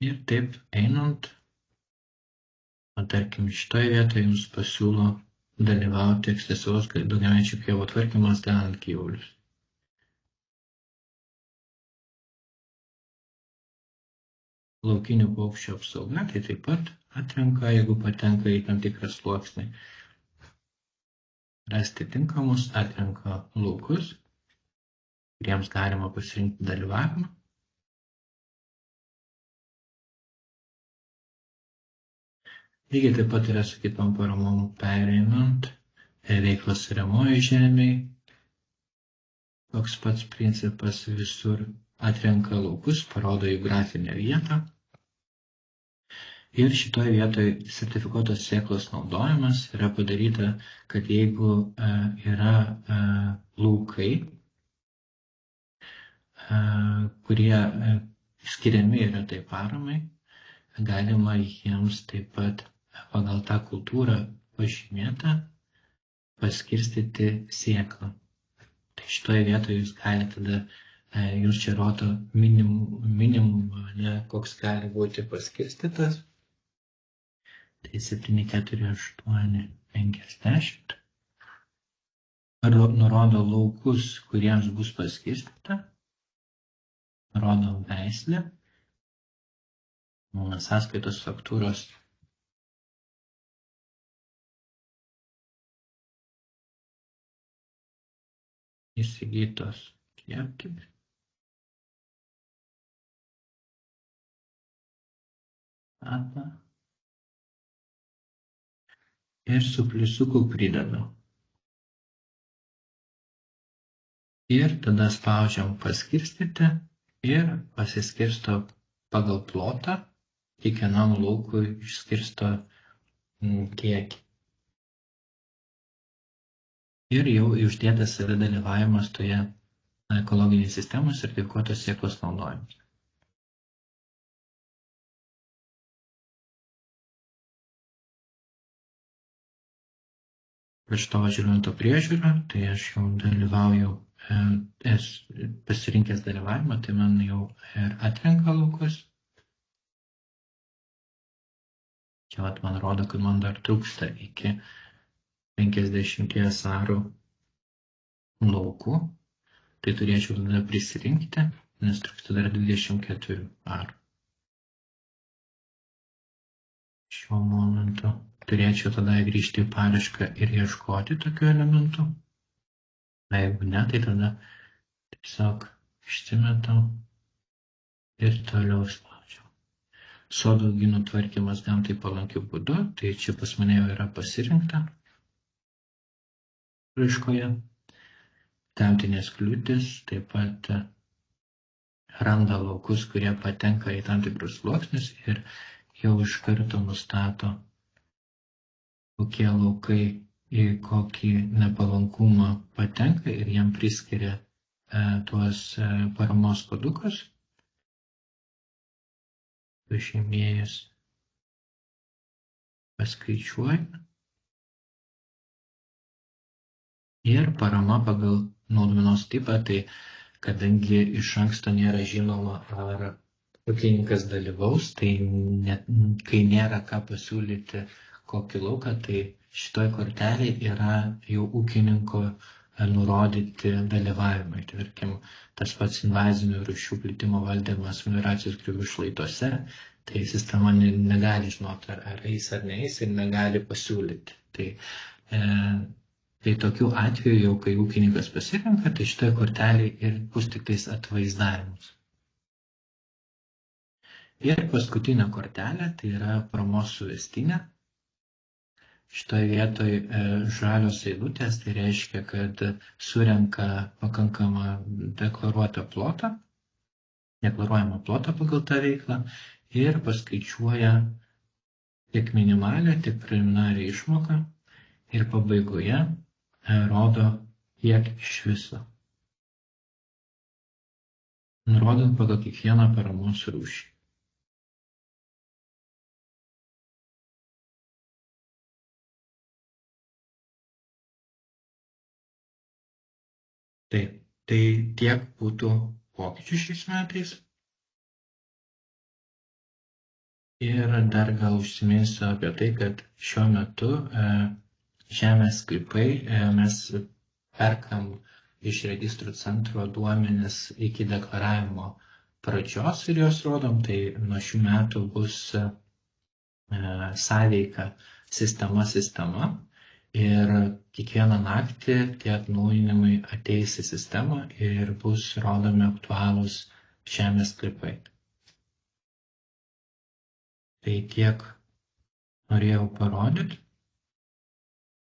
Ir taip einant, tarkim, šitoje vietoje jums pasiūlo dalyvauti ekstensyvaus daugiamečių pievų tvarkymas ganant gyvulius. Laukinių paukščių apsauga, tai taip pat atrenka, jeigu patenka į tam tikrą sluoksnį. Rasti tinkamus atrenka laukus, kuriems galima pasirinkti dalyvavimą. Lygiai taip pat yra su kitom paramom pereinant veiklos ariamoji žemėje. Toks pats principas visur atrenka laukus, parodo jų grafinę vietą. Ir šitoje vietoje sertifikuotos sėklos naudojimas yra padaryta, kad jeigu yra laukai, kurie skiriami yra tai paramai, galima jiems taip pat pagal tą kultūrą pažymėtą paskirstyti sėklą. Tai šitoje vietoje jūs galite tada, jūs čia rodo minimum, koks gali būti paskirstytas. Tai 7, 4, 8, 50. Nurodo laukus, kuriems bus paskirstyta. Nurodo veislę. Sąskaitos faktūros. Įsigytos kiekis. Ir su pliusiuku pridedu. Ir tada spaudžiam paskirstyti ir pasiskirsto pagal plotą, kiekvienam laukui išskirsto kiekį. Ir jau uždėtas yra dalyvavimas toje ekologinėje sistemoje sertifikuotos sėklos naudojimas. Šito žibinto priežiūra, tai aš jau dalyvauju, pasirinkęs dalyvavimą, tai man jau ir atrenka laukus. Čia man rodo, kad man dar trūksta iki 50 arų laukų, tai turėčiau tada prisirinkti, nes trūksta dar 24 arų. Šiuo momentu turėčiau tada grįžti į paraišką ir ieškoti tokių elementų. Na, jeigu ne, tai tada tiesiog išsimetau ir toliau spaudžiau. Sodo auginų tvarkymas gamtai palankiu būdu, tai čia pas mane jau yra pasirinkta raiškoje. Gamtinės kliūtis taip pat randa laukus, kurie patenka į tam tikrus sluoksnius ir jau iš karto nustato, kokie laukai į kokį nepalankumą patenka ir jam priskiria tuos paramos kodukus. Pažymėjus paskaičiuoju. Ir parama pagal naudmenos tipą, tai kadangi iš anksto nėra žinoma, ar ūkininkas dalyvaus, tai kai nėra ką pasiūlyti kokį lauką, tai šitoj kortelėje yra jau ūkininko nurodyti dalyvavimai. Tarkim, tas pats invazinių rūšių plitimo valdymas melioracijos griovių šlaituose, tai sistema negali žinoti, ar eis ar neis ir negali pasiūlyti. Tai tokiu atveju, jau kai ūkininkas pasirenka, tai šitoje kortelėje ir bus tik tais atvaizdavimas. Ir paskutinė kortelė, tai yra paramos suvestinė. šitoje vietoje žalios eilutės, tai reiškia, kad surenka pakankamą deklaruojamą plotą pagal tą veiklą ir paskaičiuoja tiek minimalią, tiek preliminarią išmoką ir pabaigoje rodo, kiek iš viso, nurodant pagal kiekvieną paramos rūšį. Taip, tai tiek būtų pokyčių šiais metais. Ir dar gal užsiminsiu apie tai, kad šiuo metu žemės sklypai mes perkam iš registrų centro duomenis iki deklaravimo pradžios ir juos rodom, tai nuo šių metų bus sąveika sistema ir kiekvieną naktį tie atnaujinimai ateis į sistemą ir bus rodomi aktualūs žemės sklypai. Tai tiek norėjau parodyti.